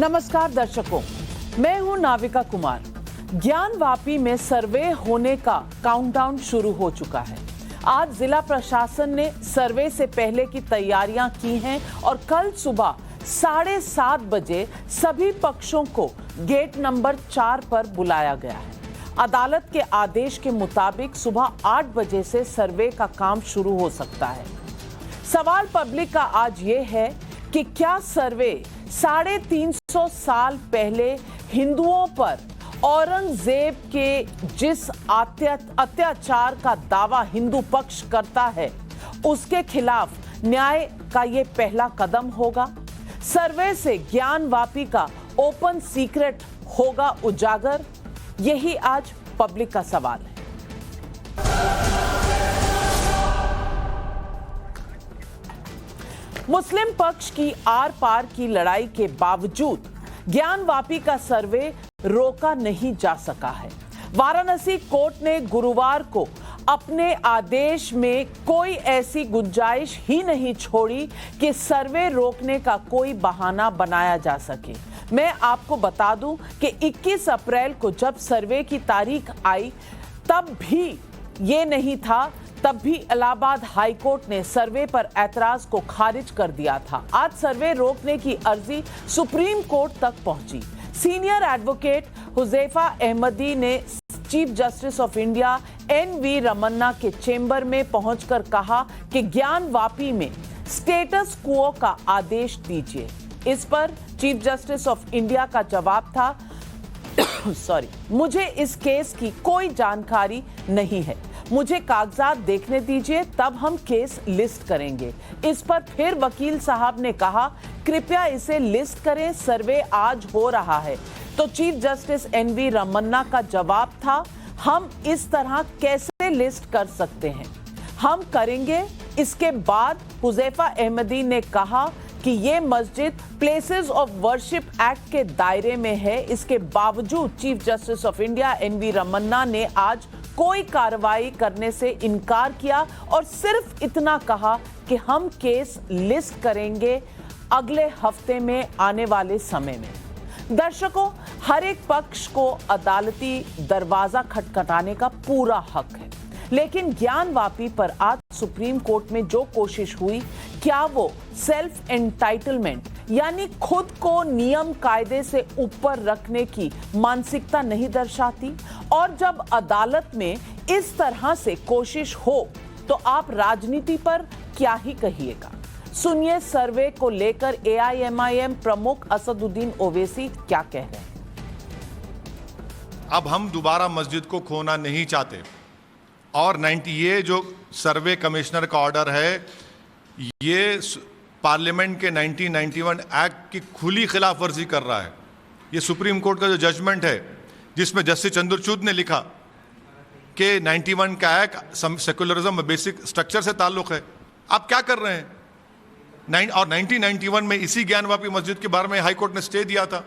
नमस्कार दर्शकों, मैं हूं नाविका कुमार। ज्ञानवापी में सर्वे होने का काउंटडाउन शुरू हो चुका है। आज जिला प्रशासन ने सर्वे से पहले की तैयारियां की हैं और कल सुबह 7:30 बजे सभी पक्षों को गेट नंबर 4 पर बुलाया गया है। अदालत के आदेश के मुताबिक सुबह 8 बजे से सर्वे का काम शुरू हो सकता है। सवाल पब्लिक का आज ये है कि क्या सर्वे 350 साल पहले हिंदुओं पर औरंगजेब के जिस अत्याचार का दावा हिंदू पक्ष करता है उसके खिलाफ न्याय का ये पहला कदम होगा? सर्वे से ज्ञानवापी का ओपन सीक्रेट होगा उजागर? यही आज पब्लिक का सवाल है। मुस्लिम पक्ष की आर पार की लड़ाई के बावजूद ज्ञानवापी का सर्वे रोका नहीं जा सका है। वाराणसी कोर्ट ने गुरुवार को अपने आदेश में कोई ऐसी गुंजाइश ही नहीं छोड़ी कि सर्वे रोकने का कोई बहाना बनाया जा सके। मैं आपको बता दूं कि 21 अप्रैल को जब सर्वे की तारीख आई तब भी ये नहीं था, तब भी इलाहाबाद हाईकोर्ट ने सर्वे पर ऐतराज को खारिज कर दिया था। आज सर्वे रोकने की अर्जी सुप्रीम कोर्ट तक पहुंची। सीनियर एडवोकेट हुजैफा अहमदी ने chief justice of India N V. Ramana के चेंबर में पहुंचकर कहा कि ज्ञानवापी में स्टेटस क्वो का आदेश दीजिए। इस पर चीफ जस्टिस ऑफ इंडिया का जवाब था मुझे इस केस की कोई जानकारी नहीं है, मुझे कागजात देखने दीजिए तब हम केस लिस्ट करेंगे। इस पर फिर वकील साहब ने कहा कृपया इसे लिस्ट करें, सर्वे आज हो रहा है। तो चीफ जस्टिस एन.वी. रमन्ना का जवाब था हम इस तरह कैसे लिस्ट कर सकते हैं, हम करेंगे। इसके बाद हुजैफा अहमदी ने कहा कि ये मस्जिद प्लेसेस ऑफ वर्शिप एक्ट के दायरे में है। इसके बावजूद chief justice of India N V. Ramana ने आज कोई कार्रवाई करने से इनकार किया और सिर्फ इतना कहा कि हम केस लिस्ट करेंगे अगले हफ्ते में आने वाले समय में। दर्शकों, हर एक पक्ष को अदालती दरवाजा खटखटाने का पूरा हक है, लेकिन ज्ञानवापी पर आज सुप्रीम कोर्ट में जो कोशिश हुई, क्या वो सेल्फ एंटाइटलमेंट यानी खुद को नियम कायदे से ऊपर रखने की मानसिकता नहीं दर्शाती? और जब अदालत में इस तरह से कोशिश हो तो आप राजनीति पर क्या ही कहिएगा। सुनिए सर्वे को लेकर एआईएमआईएम प्रमुख असदुद्दीन ओवैसी क्या कह रहे हैं। अब हम दोबारा मस्जिद को खोना नहीं चाहते और ये जो सर्वे कमिश्नर का ऑर्डर है ये पार्लियामेंट के 1991 एक्ट की खुली खिलाफ वर्जी कर रहा है। ये सुप्रीम कोर्ट का जो जजमेंट है जिसमें जस्टिस चंद्रचूड़ ने लिखा कि 91 का एक्ट सेकुलरिज्म बेसिक स्ट्रक्चर से ताल्लुक है। आप क्या कर रहे हैं? और 1991 में इसी ज्ञानवापी मस्जिद के बारे में हाईकोर्ट ने स्टे दिया था।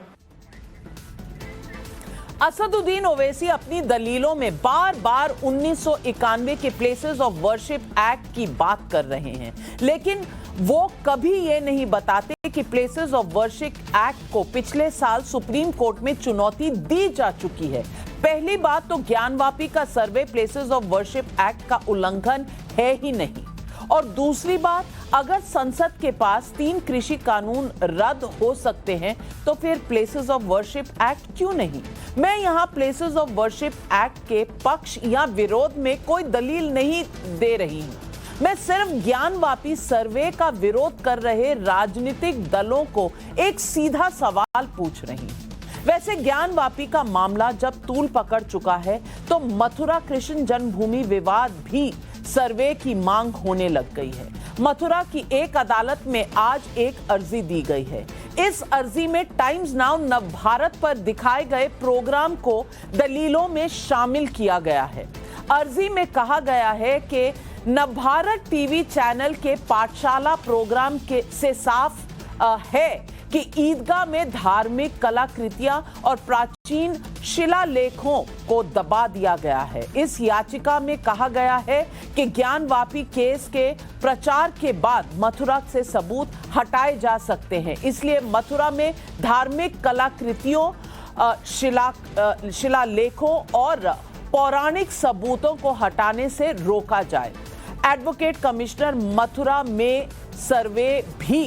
असदुद्दीन ओवैसी अपनी दलीलों में बार बार 1991 के प्लेसेस ऑफ वर्शिप एक्ट की बात कर रहे हैं, लेकिन वो कभी ये नहीं बताते कि प्लेसेस ऑफ वर्शिप एक्ट को पिछले साल सुप्रीम कोर्ट में चुनौती दी जा चुकी है। पहली बात तो ज्ञानवापी का सर्वे प्लेसेस ऑफ वर्शिप एक्ट का उल्लंघन है ही नहीं, और दूसरी बात अगर संसद के पास 3 कृषि कानून रद्द हो सकते हैं तो फिर प्लेसेस ऑफ वर्शिप एक्ट क्यों नहीं? मैं यहाँ प्लेसेस ऑफ वर्शिप एक्ट के पक्ष या विरोध में कोई दलील नहीं दे रही हूँ, मैं सिर्फ ज्ञानवापी सर्वे का विरोध कर रहे राजनीतिक दलों को एक सीधा सवाल पूछ रही हूँ। वैसे ज्ञानवापी का मामला जब तूल पकड़ चुका है तो मथुरा कृष्ण जन्मभूमि विवाद भी सर्वे की मांग होने लग गई है। मथुरा की एक अदालत में आज एक अर्जी दी गई है। इस अर्जी में टाइम्स नाउ नवभारत पर दिखाए गए प्रोग्राम को दलीलों में शामिल किया गया है। अर्जी में कहा गया है कि नवभारत टीवी चैनल के पाठशाला प्रोग्राम से साफ है कि ईदगाह में धार्मिक कलाकृतियां और प्राचीन शिलालेखों को दबा दिया गया है। इस याचिका में कहा गया है कि ज्ञानवापी केस के प्रचार के बाद मथुरा से सबूत हटाए जा सकते हैं, इसलिए मथुरा में धार्मिक कलाकृतियों, शिलालेखों और पौराणिक सबूतों को हटाने से रोका जाए। एडवोकेट कमिश्नर मथुरा में सर्वे भी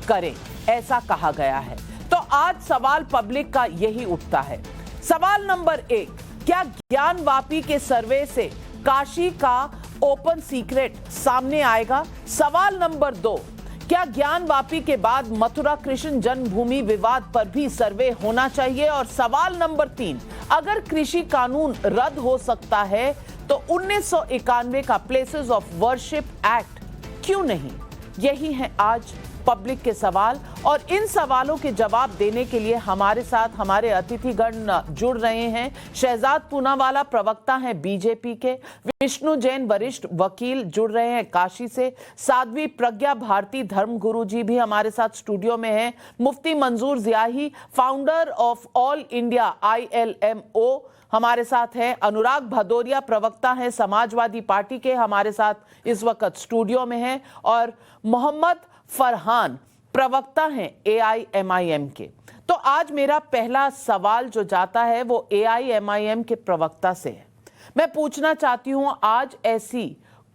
करें, ऐसा कहा गया है। तो आज सवाल पब्लिक का यही उठता है। सवाल नंबर 1, क्या ज्ञानवापी के सर्वे से काशी का ओपन सीक्रेट सामने आएगा? सवाल नंबर 2, क्या ज्ञानवापी के बाद मथुरा कृष्ण जन्मभूमि विवाद पर भी सर्वे होना चाहिए? और सवाल नंबर 3, अगर कृषि कानून रद्द हो सकता है तो 1991 का प्लेसेस ऑफ वर्शिप एक्ट क्यों नहीं? यही है आज पब्लिक के सवाल, और इन सवालों के जवाब देने के लिए हमारे साथ हमारे अतिथिगण जुड़ रहे हैं। शहजाद पूनावाला प्रवक्ता हैं बीजेपी के, विष्णु जैन वरिष्ठ वकील जुड़ रहे हैं काशी से, साध्वी प्रज्ञा भारती धर्मगुरु जी भी हमारे साथ स्टूडियो में हैं, Mufti Manzoor Ziyai founder of all India ILMO हमारे साथ हैं, अनुराग भदौरिया प्रवक्ता हैं समाजवादी पार्टी के, हमारे साथ इस वक्त स्टूडियो में हैं, और मोहम्मद फरहान प्रवक्ता हैं AIMIM के। तो आज मेरा पहला सवाल जो जाता है वो AIMIM के प्रवक्ता से है। मैं पूछना चाहती हूं, आज ऐसी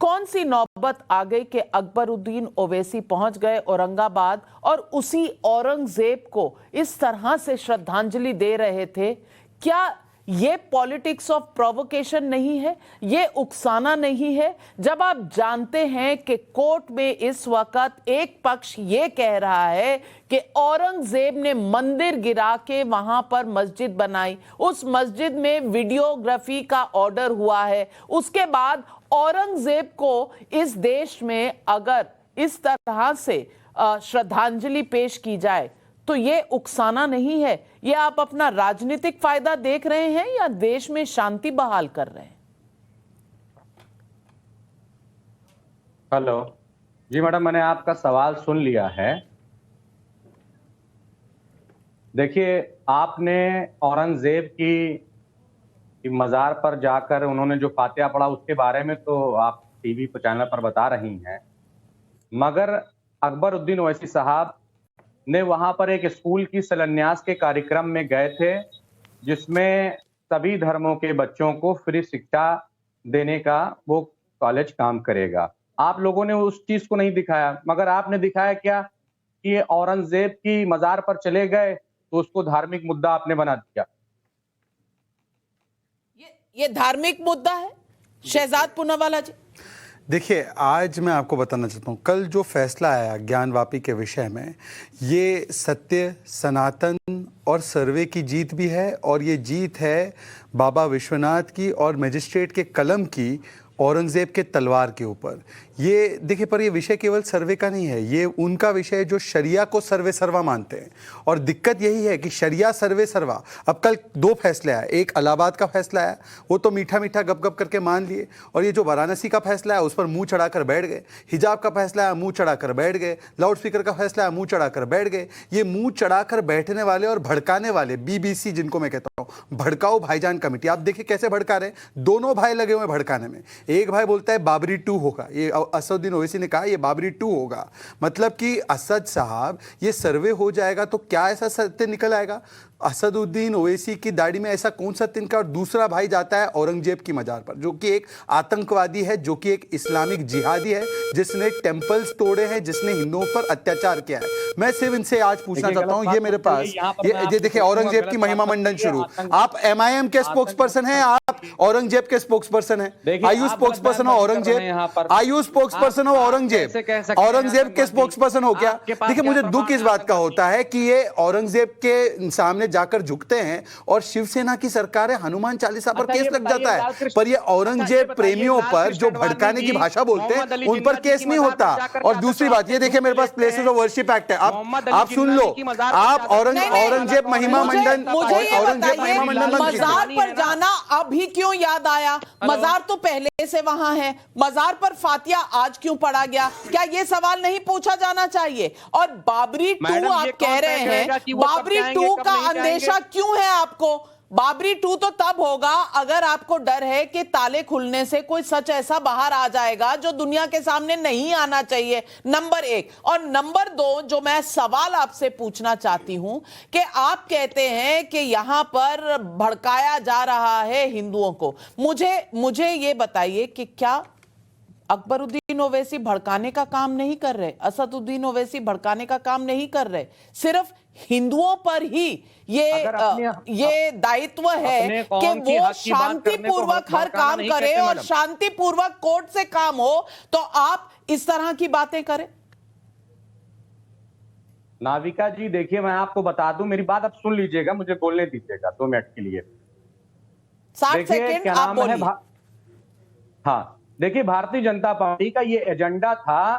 कौन सी नौबत आ गई कि अकबरुद्दीन ओवैसी पहुंच गए औरंगाबाद और उसी औरंगजेब को इस तरह से श्रद्धांजलि दे रहे थे? क्या ये पॉलिटिक्स ऑफ प्रोवोकेशन नहीं है? ये उकसाना नहीं है? जब आप जानते हैं कि कोर्ट में इस वक्त एक पक्ष ये कह रहा है कि औरंगजेब ने मंदिर गिरा के वहां पर मस्जिद बनाई, उस मस्जिद में वीडियोग्राफी का ऑर्डर हुआ है, उसके बाद औरंगजेब को इस देश में अगर इस तरह से श्रद्धांजलि पेश की जाए तो ये उकसाना नहीं है? ये आप अपना राजनीतिक फायदा देख रहे हैं या देश में शांति बहाल कर रहे हैं? हेलो जी मैडम, मैंने आपका सवाल सुन लिया है। देखिए, आपने औरंगजेब की मज़ार पर जाकर उन्होंने जो फातिहा पढ़ा उसके बारे में तो आप टीवी पर चैनल पर बता रही हैं, मगर अकबरुद्दीन ओवैसी साहब ने वहां पर एक स्कूल की शिलान्यास के कार्यक्रम में गए थे जिसमें सभी धर्मों के बच्चों को फ्री शिक्षा देने का वो कॉलेज काम करेगा। आप लोगों ने उस चीज को नहीं दिखाया, मगर आपने दिखाया क्या कि ये औरंगजेब की मजार पर चले गए तो उसको धार्मिक मुद्दा आपने बना दिया। ये धार्मिक मुद्दा है शहजाद पूनावाला जी? देखिए, आज मैं आपको बताना चाहता हूँ, कल जो फैसला आया ज्ञानवापी के विषय में, ये सत्य, सनातन और सर्वे की जीत भी है, और ये जीत है बाबा विश्वनाथ की और मजिस्ट्रेट के कलम की औरंगजेब के तलवार के ऊपर। ये देखिए, पर ये विषय केवल सर्वे का नहीं है, ये उनका विषय है जो शरिया को सर्वे सर्वा मानते हैं। और दिक्कत यही है कि शरिया सर्वे सर्वा, अब कल 2 फैसले आए, एक इलाहाबाद का फैसला आया, वो तो मीठा मीठा गप गप करके मान लिए, और ये जो वाराणसी का फैसला है उस पर मुंह चढ़ाकर बैठ गए, हिजाब का फैसला है मुंह चढ़ाकर बैठ गए, लाउड स्पीकर का फैसला है मुंह चढ़ाकर बैठ गए। ये मुंह चढ़ाकर बैठने वाले और भड़काने वाले BBC, जिनको मैं कहता हूँ भड़काओ भाईजान कमेटी, आप देखिए कैसे भड़का रहे हैं। दोनों भाई लगे हुए भड़काने में। एक भाई बोलता है बाबरी 2 होगा, ये असदुद्दीन ओवैसी ने कहा ये बाबरी 2 होगा, मतलब कि असद साहब ये सर्वे हो जाएगा तो क्या ऐसा सत्य निकल आएगा? असदुद्दीन ओवैसी की दाढ़ी में ऐसा कौन सा तिनका? और दूसरा भाई जाता है औरंगजेब की मजार पर, जो कि एक आतंकवादी है, जो कि एक इस्लामिक जिहादी है, जिसने टेंपल्स तोड़े हैं, जिसने हिंदुओं पर अत्याचार किया है। मैं सिर्फ इनसे आज पूछना चाहता हूँ, ये मेरे पास ये देखिए औरंगजेब की महिमा मंडन शुरू। आप MIM के स्पोक्स पर्सन हैं, आप औरंगजेब के स्पोक्स पर्सन हैं। आयु स्पोक्स पर्सन हो औरंगजेब, आयु स्पोक्स पर्सन हो औरंगजेब, औरंगजेब के स्पोक्स पर्सन हो क्या? देखिए, मुझे दुख इस बात का होता है कि ये औरंगजेब के सामने जाकर झुकते हैं और शिवसेना की सरकार है, हनुमान चालीसा पर केस लग जाता है, पर ये औरंगजेब प्रेमियों पर जो भड़काने की भाषा बोलते हैं उन पर केस नहीं होता। और दूसरी बात ये देखिए, मेरे पास प्लेसेस ऑफ वर्शिप एक्ट है, आप सुन लो, आप औरंगजेब महिमा मंडन, औरंगजेब महिमा मंडन बंद कीजिए। मजार पर जाना अभी क्यों याद आया? मजार तो पहले से वहां है, मजार पर फातिया आज क्यों पढ़ा गया? क्या ये सवाल नहीं पूछा जाना चाहिए? और बाबरी 2 आप कह रहे हैं, बाबरी 2 का अंदेशा क्यों है आपको? बाबरी 2 तो तब होगा अगर आपको डर है कि ताले खुलने से कोई सच ऐसा बाहर आ जाएगा जो दुनिया के सामने नहीं आना चाहिए, नंबर 1। और नंबर 2, जो मैं सवाल आपसे पूछना चाहती हूं कि आप कहते हैं कि यहां पर भड़काया जा रहा है हिंदुओं को। मुझे ये बताइए कि क्या अकबरुद्दीन ओवैसी भड़काने का काम नहीं कर रहे, असदुद्दीन ओवैसी भड़काने का काम नहीं कर रहे, सिर्फ हिंदुओं पर ही ये दायित्व है कि वो शांतिपूर्वक हर काम करे और शांतिपूर्वक कोर्ट से काम हो, तो आप इस तरह की बातें करें? नाविका जी देखिए, मैं आपको बता दूं, मेरी बात आप सुन लीजिएगा, मुझे बोलने दीजिएगा 2 मिनट के लिए। 60 सेकंड आप बोलिए। हाँ, देखिए, भारतीय जनता पार्टी का ये एजेंडा था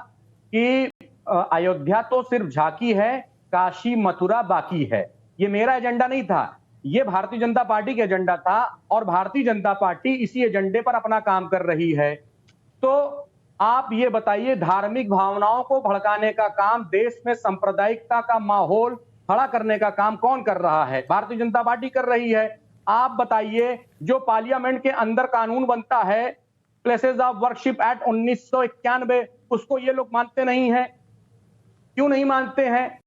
कि अयोध्या तो सिर्फ झांकी है, काशी मथुरा बाकी है। ये मेरा एजेंडा नहीं था, ये भारतीय जनता पार्टी का एजेंडा था और भारतीय जनता पार्टी इसी एजेंडे पर अपना काम कर रही है। तो आप ये बताइए, धार्मिक भावनाओं को भड़काने का काम, देश में सांप्रदायिकता का माहौल खड़ा करने का काम कौन कर रहा है? भारतीय जनता पार्टी कर रही है। आप बताइए, जो पार्लियामेंट के अंदर कानून बनता है, प्लेसेस ऑफ वर्शिप एक्ट 1991, उसको ये लोग मानते नहीं है। क्यों नहीं मानते हैं?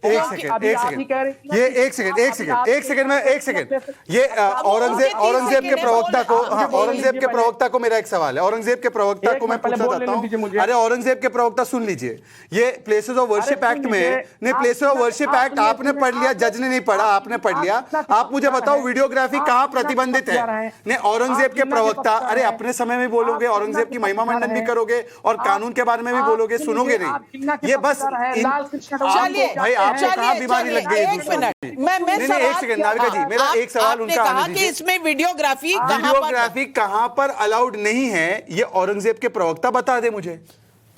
एक सेकंड, ये एक सेकंड, ये औरंगजेब के प्रवक्ता को, औरंगजेब के प्रवक्ता को मेरा एक सवाल है, औरंगजेब के प्रवक्ता को मैं पूछना चाहता हूं। अरे औरंगजेब के प्रवक्ता सुन लीजिए, ये प्लेसेस ऑफ वर्शिप एक्ट में, नहीं, प्लेसेस ऑफ वर्शिप एक्ट आपने पढ़ लिया, जज ने नहीं पढ़ा, आपने पढ़ लिया। आप मुझे बताओ वीडियोग्राफी कहां प्रतिबंधित है? नहीं, औरंगजेब के प्रवक्ता, अरे अपने समय में बोलोगे, औरंगजेब की महिमा मंडन भी करोगे और कानून के बारे में भी बोलोगे, सुनोगे नहीं। ये बस भाई आपको कहां बीमारी लग गई? एक मिनट, मैं एक सेकंड नाविका जी, मेरा एक सवाल उनका कहा कि इसमें वीडियोग्राफी कहां पर अलाउड नहीं है, ये औरंगजेब के प्रवक्ता बता दे मुझे।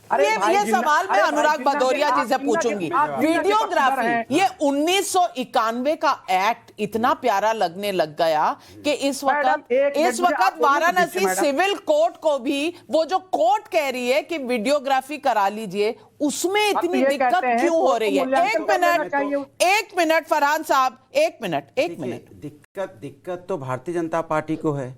ये सवाल मैं अनुराग भदौरिया जी से पूछूंगी। वीडियोग्राफी, ये 1991 का एक्ट इतना प्यारा लगने लग गया कि इस वक्त वाराणसी सिविल कोर्ट को भी वो जो कोर्ट कह रही है कि वीडियोग्राफी करा लीजिए, उसमें इतनी दिक्कत क्यों हो रही है? एक मिनट फरहान साहब, एक मिनट। दिक्कत तो भारतीय जनता पार्टी को है।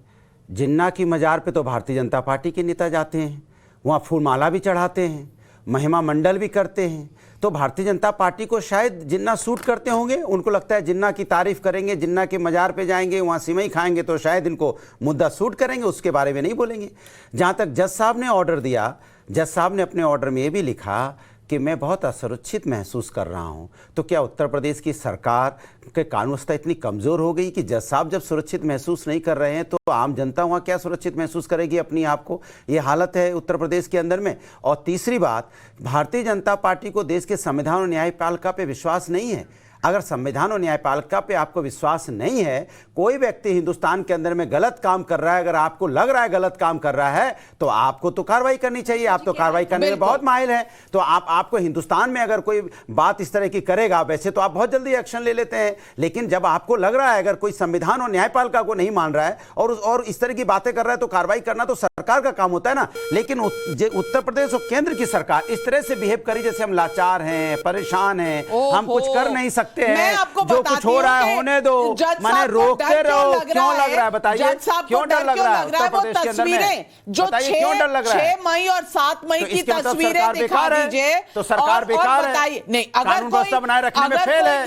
जिन्ना की मजार पे तो भारतीय जनता पार्टी के नेता जाते हैं, वहाँ फूलमाला भी चढ़ाते हैं, महिमा मंडल भी करते हैं। तो भारतीय जनता पार्टी को शायद जिन्ना सूट करते होंगे, उनको लगता है जिन्ना की तारीफ करेंगे, जिन्ना के मजार पे जाएंगे, वहाँ सिमई खाएंगे तो शायद इनको मुद्दा सूट करेंगे, उसके बारे में नहीं बोलेंगे। जहाँ तक जज साहब ने ऑर्डर दिया, जज साहब ने अपने ऑर्डर में ये भी लिखा कि मैं बहुत असुरक्षित महसूस कर रहा हूं। तो क्या उत्तर प्रदेश की सरकार के कानून व्यवस्था इतनी कमज़ोर हो गई कि जज साहब जब सुरक्षित महसूस नहीं कर रहे हैं तो आम जनता वहाँ क्या सुरक्षित महसूस करेगी अपनी आप को? ये हालत है उत्तर प्रदेश के अंदर में। और तीसरी बात, भारतीय जनता पार्टी को देश के संविधान और न्यायपालिका पे विश्वास नहीं है। अगर संविधान और न्यायपालिका पे आपको विश्वास नहीं है, कोई व्यक्ति हिंदुस्तान के अंदर में गलत काम कर रहा है, अगर आपको लग रहा है गलत काम कर रहा है तो आपको तो कार्रवाई करनी चाहिए। आप तो कार्रवाई करने में बहुत माहिर हैं। तो आपको हिंदुस्तान में अगर कोई बात इस तरह की करेगा, वैसे तो आप बहुत जल्दी एक्शन ले लेते हैं, लेकिन जब आपको लग रहा है अगर कोई संविधान और न्यायपालिका को नहीं मान रहा है और इस तरह की बातें कर रहा है तो कार्रवाई करना तो सरकार का काम होता है ना। लेकिन उत्तर प्रदेश और केंद्र की सरकार इस तरह से बिहेव करी जैसे हम लाचार हैं, परेशान हैं, हम कुछ कर नहीं सकते हैं, जो कुछ हो रहा है होने दो, मैंने रोकते रहो। क्यों लग रहा है बताइए, क्यों डर लग रहा है उत्तर प्रदेश के अंदर में? जो क्यों डर लग रहा है? 6 मई और 7 मई की तस्वीरें दिखा दीजिए तो सरकार बेकार है। नहीं, अगर व्यवस्था बनाए रखने में फेल है।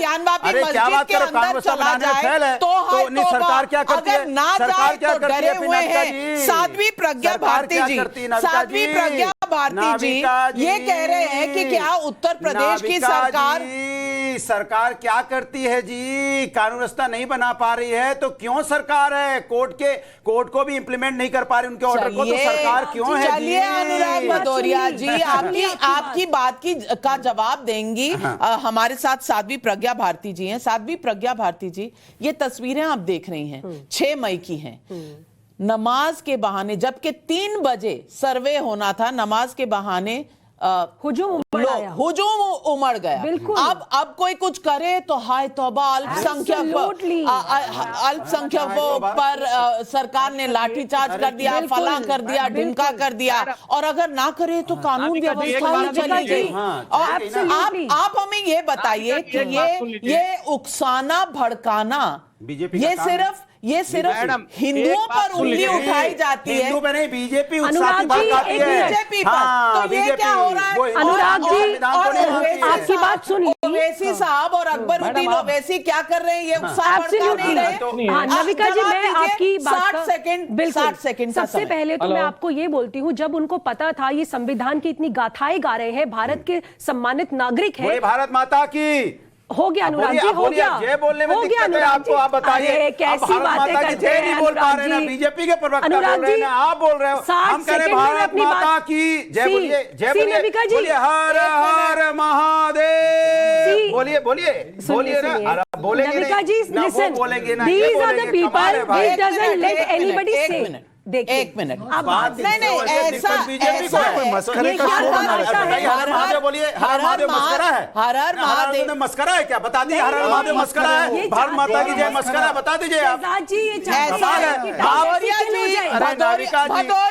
अरे क्या बात करो, कानून व्यवस्था बनाने में फेल है तो नहीं सरकार क्या करती है? सरकार क्या करती है? साध्वी प्रज्ञा भारती जी, साध्वी प्रज्ञा भारती जी ये कह रहे हैं कि क्या उत्तर प्रदेश की सरकार क्या करती है जी? कानून व्यवस्था नहीं बना पा रही है तो क्यों सरकार है? कोर्ट को भी इंप्लीमेंट नहीं कर पा रही उनके ऑर्डर को, तो सरकार क्यों है? चलिए अनुराग भदौरिया जी, आपकी बात का जवाब देंगी। हमारे साथ साध्वी प्रज्ञा भारती जी हैं। साध्वी प्रज्ञा भारती जी, ये तस्वीरें आप देख रही हैं 6 मई की हैं। नमाज के बहाने, जबकि 3 बजे सर्वे होना था, नमाज के बहाने हुजूम उमड़ गया। बिल्कुल। अब कोई कुछ करे तो हाय तौबा, अल्पसंख्यकों पर सरकार ने लाठीचार्ज कर दिया, फला कर दिया, ढिमका कर दिया, और अगर ना करे तो कानून व्यवस्था ही चली गई। और आप हमें ये बताइए कि ये उकसाना भड़काना ये सिर्फ हिंदुओं पर उंगली उठाई जाती है, हिंदू पे नहीं, बीजेपी अनुराग जी, बीजेपी पर। तो ये क्या हो रहा है? अनुराग जी, आपकी बात सुनिए, ओवैसी साहब और अकबरुद्दीन ओवैसी क्या कर रहे हैं? ये उत्साह भड़का नहीं रहे। हाँ, नविका जी, मैं आपकी बात 60 सेकंड 60 सेकंड सबसे पहले तो मैं आपको ये बोलती हूँ, जब उनको पता था ये संविधान की इतनी गाथाएं गा रहे हैं, भारत के सम्मानित नागरिक है, भारत माता की हो गया अनुराग जी, हो गया, जय बोलने में दिक्कत है आपको, आप बताइए। कैसी बातें करते हैं, नहीं बोल पा रहे ना, बीजेपी के प्रवक्ता बोल रहे हैं ना, आप बोल रहे हो। हम कह रहे भारत माता की जय बोलिए, जय बोलिए, हर हर महादेव, बोलिए बोलिए बोलिए ना, बोलेंगे नहीं, बोलेंगे ना, these are the people which doesn't let anybody say। देखिए, एक मिनट, अब नहीं ऐसा मस्करे का शो बना रहा है। हर महादेव बोलिए, हर महादेव मस्करा है, हर महादेव मस्करा है क्या? बता दीजिए, हर महादेव मस्करा है, भारत माता की जय मस्करा, बता दीजिए आप।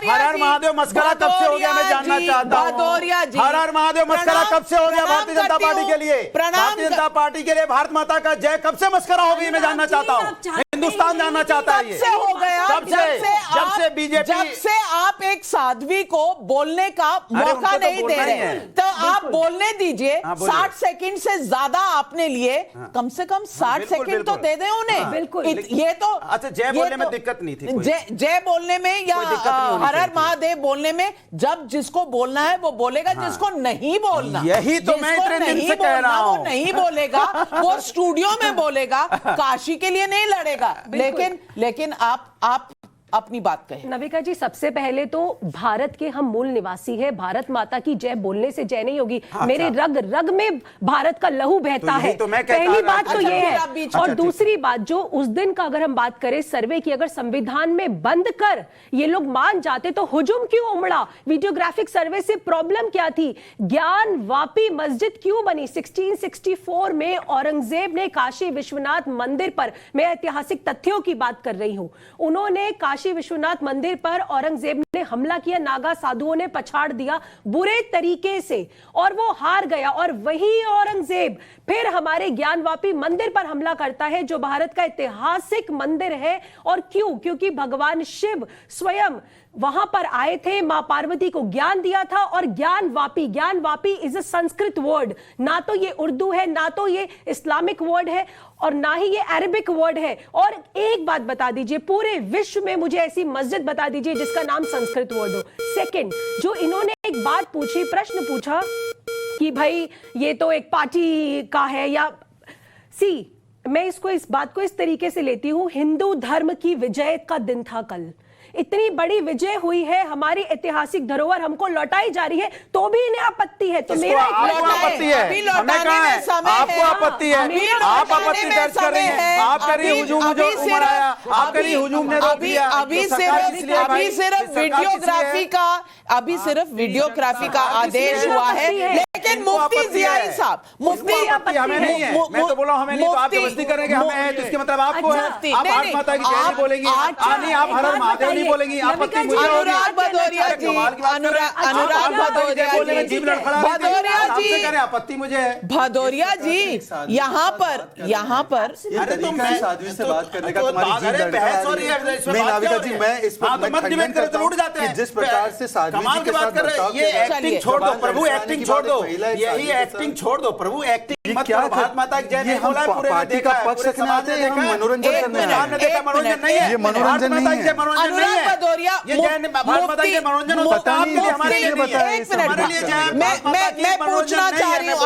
हर हर महादेव मस्करा कब से हो गया, मैं जानना चाहता हूँ। हर हर महादेव मस्करा कब से हो गया भारतीय जनता पार्टी के लिए? भारतीय जनता पार्टी के लिए भारत माता का जय कब से मस्करा हो गई, मैं जानना चाहता हूँ, हिंदुस्तान जानना चाहता है। कब से हो गया? जब से बीजेपी, जब से आप एक साध्वी को बोलने का मौका नहीं दे रहे, तो आप बोलने दीजिए। 60 सेकंड से ज्यादा आपने लिए, कम से कम 60 सेकंड तो दे दें उन्हें। बिल्कुल, ये तो अच्छा, जय बोलने में दिक्कत नहीं थी, जय बोलने में या हर हर महादेव बोलने में, जब जिसको बोलना है वो बोलेगा, जिसको नहीं बोलना, यही तो मैं इतने दिन से कह रहा हूं, वो नहीं बोलेगा, वो स्टूडियो में बोलेगा, काशी के लिए नहीं लड़ेगा। लेकिन आप अपनी बात कहें। नविका जी, सबसे पहले तो भारत के हम मूल निवासी हैं, भारत माता की जय बोलने से जय नहीं होगी। मेरे रग रग में भारत का लहू बहता है, पहली बात तो ये है। और दूसरी बात, जो उस दिन का अगर हम बात करें सर्वे की, अगर संविधान में बंद कर ये लोग मान जाते तो हुजूम क्यों उमड़ा? वीडियोग्राफिक सर्वे से प्रॉब्लम क्या थी? ज्ञान वापी मस्जिद क्यों बनी? 1664 में औरंगजेब ने काशी विश्वनाथ मंदिर पर, मैं ऐतिहासिक तथ्यों की बात कर रही हूं, उन्होंने काशी विश्वनाथ मंदिर पर औरंगजेब ने हमला किया, नागा साधुओं ने पछाड़ दिया बुरे तरीके से, और वो हार गया। और वही औरंगजेब फिर हमारे ज्ञानवापी मंदिर पर हमला करता है, जो भारत का ऐतिहासिक मंदिर है। और क्यों? क्योंकि भगवान शिव स्वयं वहां पर आए थे, मां पार्वती को ज्ञान दिया था। और Gyanvapi is a Sanskrit word, ना तो ये उर्दू है, ना तो ये इस्लामिक वर्ड है, और ना ही ये अरबिक वर्ड है। और एक बात बता दीजिए, पूरे विश्व में मुझे ऐसी मस्जिद बता दीजिए जिसका नाम संस्कृत वर्ड हो। सेकंड, जो इन्होंने एक बात पूछी, प्रश्न पूछा कि भाई ये तो एक पार्टी का है, या मैं इस बात को इस तरीके से लेती हूं, हिंदू धर्म की विजय का दिन था कल, इतनी बड़ी विजय हुई है, हमारी ऐतिहासिक धरोहर हमको लौटाई जा रही है, तो भी इन्हें आपत्ति है। तो मेरा आपत्ति है, हमने कहा है आपको आपत्ति है, आप आपत्ति दर्ज कर रही हैं, आप कह रही हुजूम जो उमड़ आया, आप कह रही हुजूम ने रोक दिया। अभी सिर्फ वीडियोग्राफी का आदेश हुआ है, लेकिन मुफ्ती जियाई साहब, मुफ्ती हमें नहीं है, मैं तो बोला हमें नहीं, तो आप जबरदस्ती करेंगे हमें है, तो इसके मतलब आपको है, आप भारत माता की जय बोलेंगी, नहीं आप हर हर महादेव बोलेंगी, आपत्ति मुझे होगी। अनुराग भदौरिया जी, आपत्ति मुझे है। भदौरिया जी, यहाँ पर अरे तुम साध्वी से बात करने का तुम्हारी बहस हो रही है। नहीं नाविका जी, मैं इस पर मत डिबेट करे तो उठ जाते हैं। जिस प्रकार से साध्वी जी के साथ कर रहे हैं, ये एक्टिंग छोड़ दो प्रभु, एक्टिंग छोड़ दो, यही एक्टिंग छोड़ दो प्रभु, एक्टिंग मत करो। भारत माता की जय नहीं बोला है, पूरे पार्टी का पक्ष रखने आते हैं, हम मनोरंजन करने आए हैं। मनोरंजन नहीं है, ये मनोरंजन नहीं है। अनुराग भदौरिया, मैं पूछना चाह रही हूँ,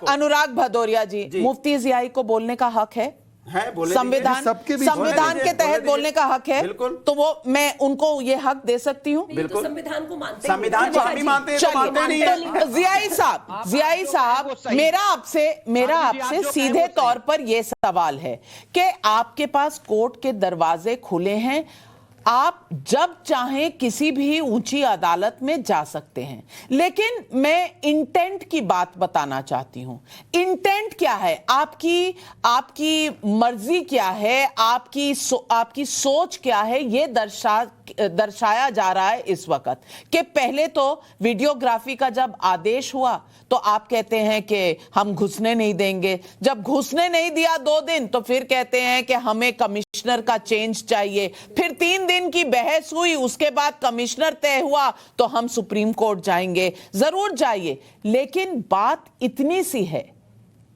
अनुराग भदौरिया जी, मुफ्ती जियाई को बोलने का हक है, संविधान के तहत बोलने का हक है, तो वो मैं उनको ये हक दे सकती हूँ। बिल्कुल, संविधान को मानते, संविधान को हम भी मानते हैं, तो मानते नहीं है। जियाई साहब, मेरा आपसे सीधे तौर पर यह सवाल है कि आपके पास कोर्ट के दरवाजे खुले हैं, आप जब चाहें किसी भी ऊंची अदालत में जा सकते हैं, लेकिन मैं इंटेंट की बात बताना चाहती हूं। इंटेंट क्या है? आपकी मर्जी क्या है? आपकी सोच क्या है? ये दर्शाया जा रहा है इस वक्त कि पहले तो वीडियोग्राफी का जब आदेश हुआ तो आप कहते हैं कि हम घुसने नहीं देंगे। जब घुसने नहीं दिया 2 दिन तो फिर कहते हैं कि हमें कमिश्नर का चेंज चाहिए। फिर 3 दिन की बहस हुई, उसके बाद कमिश्नर तय हुआ तो हम सुप्रीम कोर्ट जाएंगे। जरूर जाइए, लेकिन बात इतनी सी है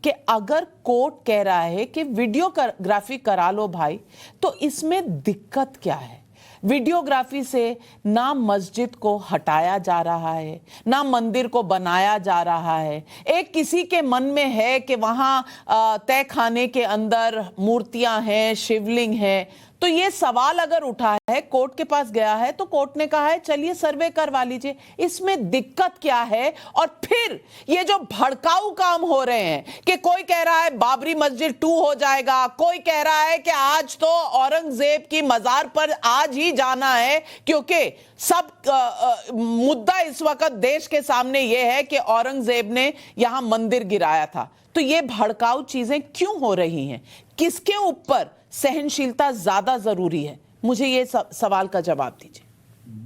कि अगर कोर्ट कह रहा है कि वीडियोग्राफी करा लो भाई, तो इसमें दिक्कत क्या है? वीडियोग्राफी से ना मस्जिद को हटाया जा रहा है, ना मंदिर को बनाया जा रहा है। एक किसी के मन में है कि वहां तय खाने के अंदर मूर्तियां हैं, शिवलिंग है, तो ये सवाल अगर उठा है, कोर्ट के पास गया है, तो कोर्ट ने कहा है चलिए सर्वे करवा लीजिए। इसमें दिक्कत क्या है? और फिर ये जो भड़काऊ काम हो रहे हैं कि कोई कह रहा है बाबरी मस्जिद 2 हो जाएगा, कोई कह रहा है कि आज तो औरंगजेब की मजार पर आज ही जाना है, क्योंकि सब मुद्दा इस वक्त देश के सामने यह है कि औरंगजेब ने यहां मंदिर गिराया था। तो ये भड़काऊ चीजें क्यों हो रही हैं? किसके ऊपर सहनशीलता ज्यादा जरूरी है? मुझे ये सवाल का जवाब दीजिए।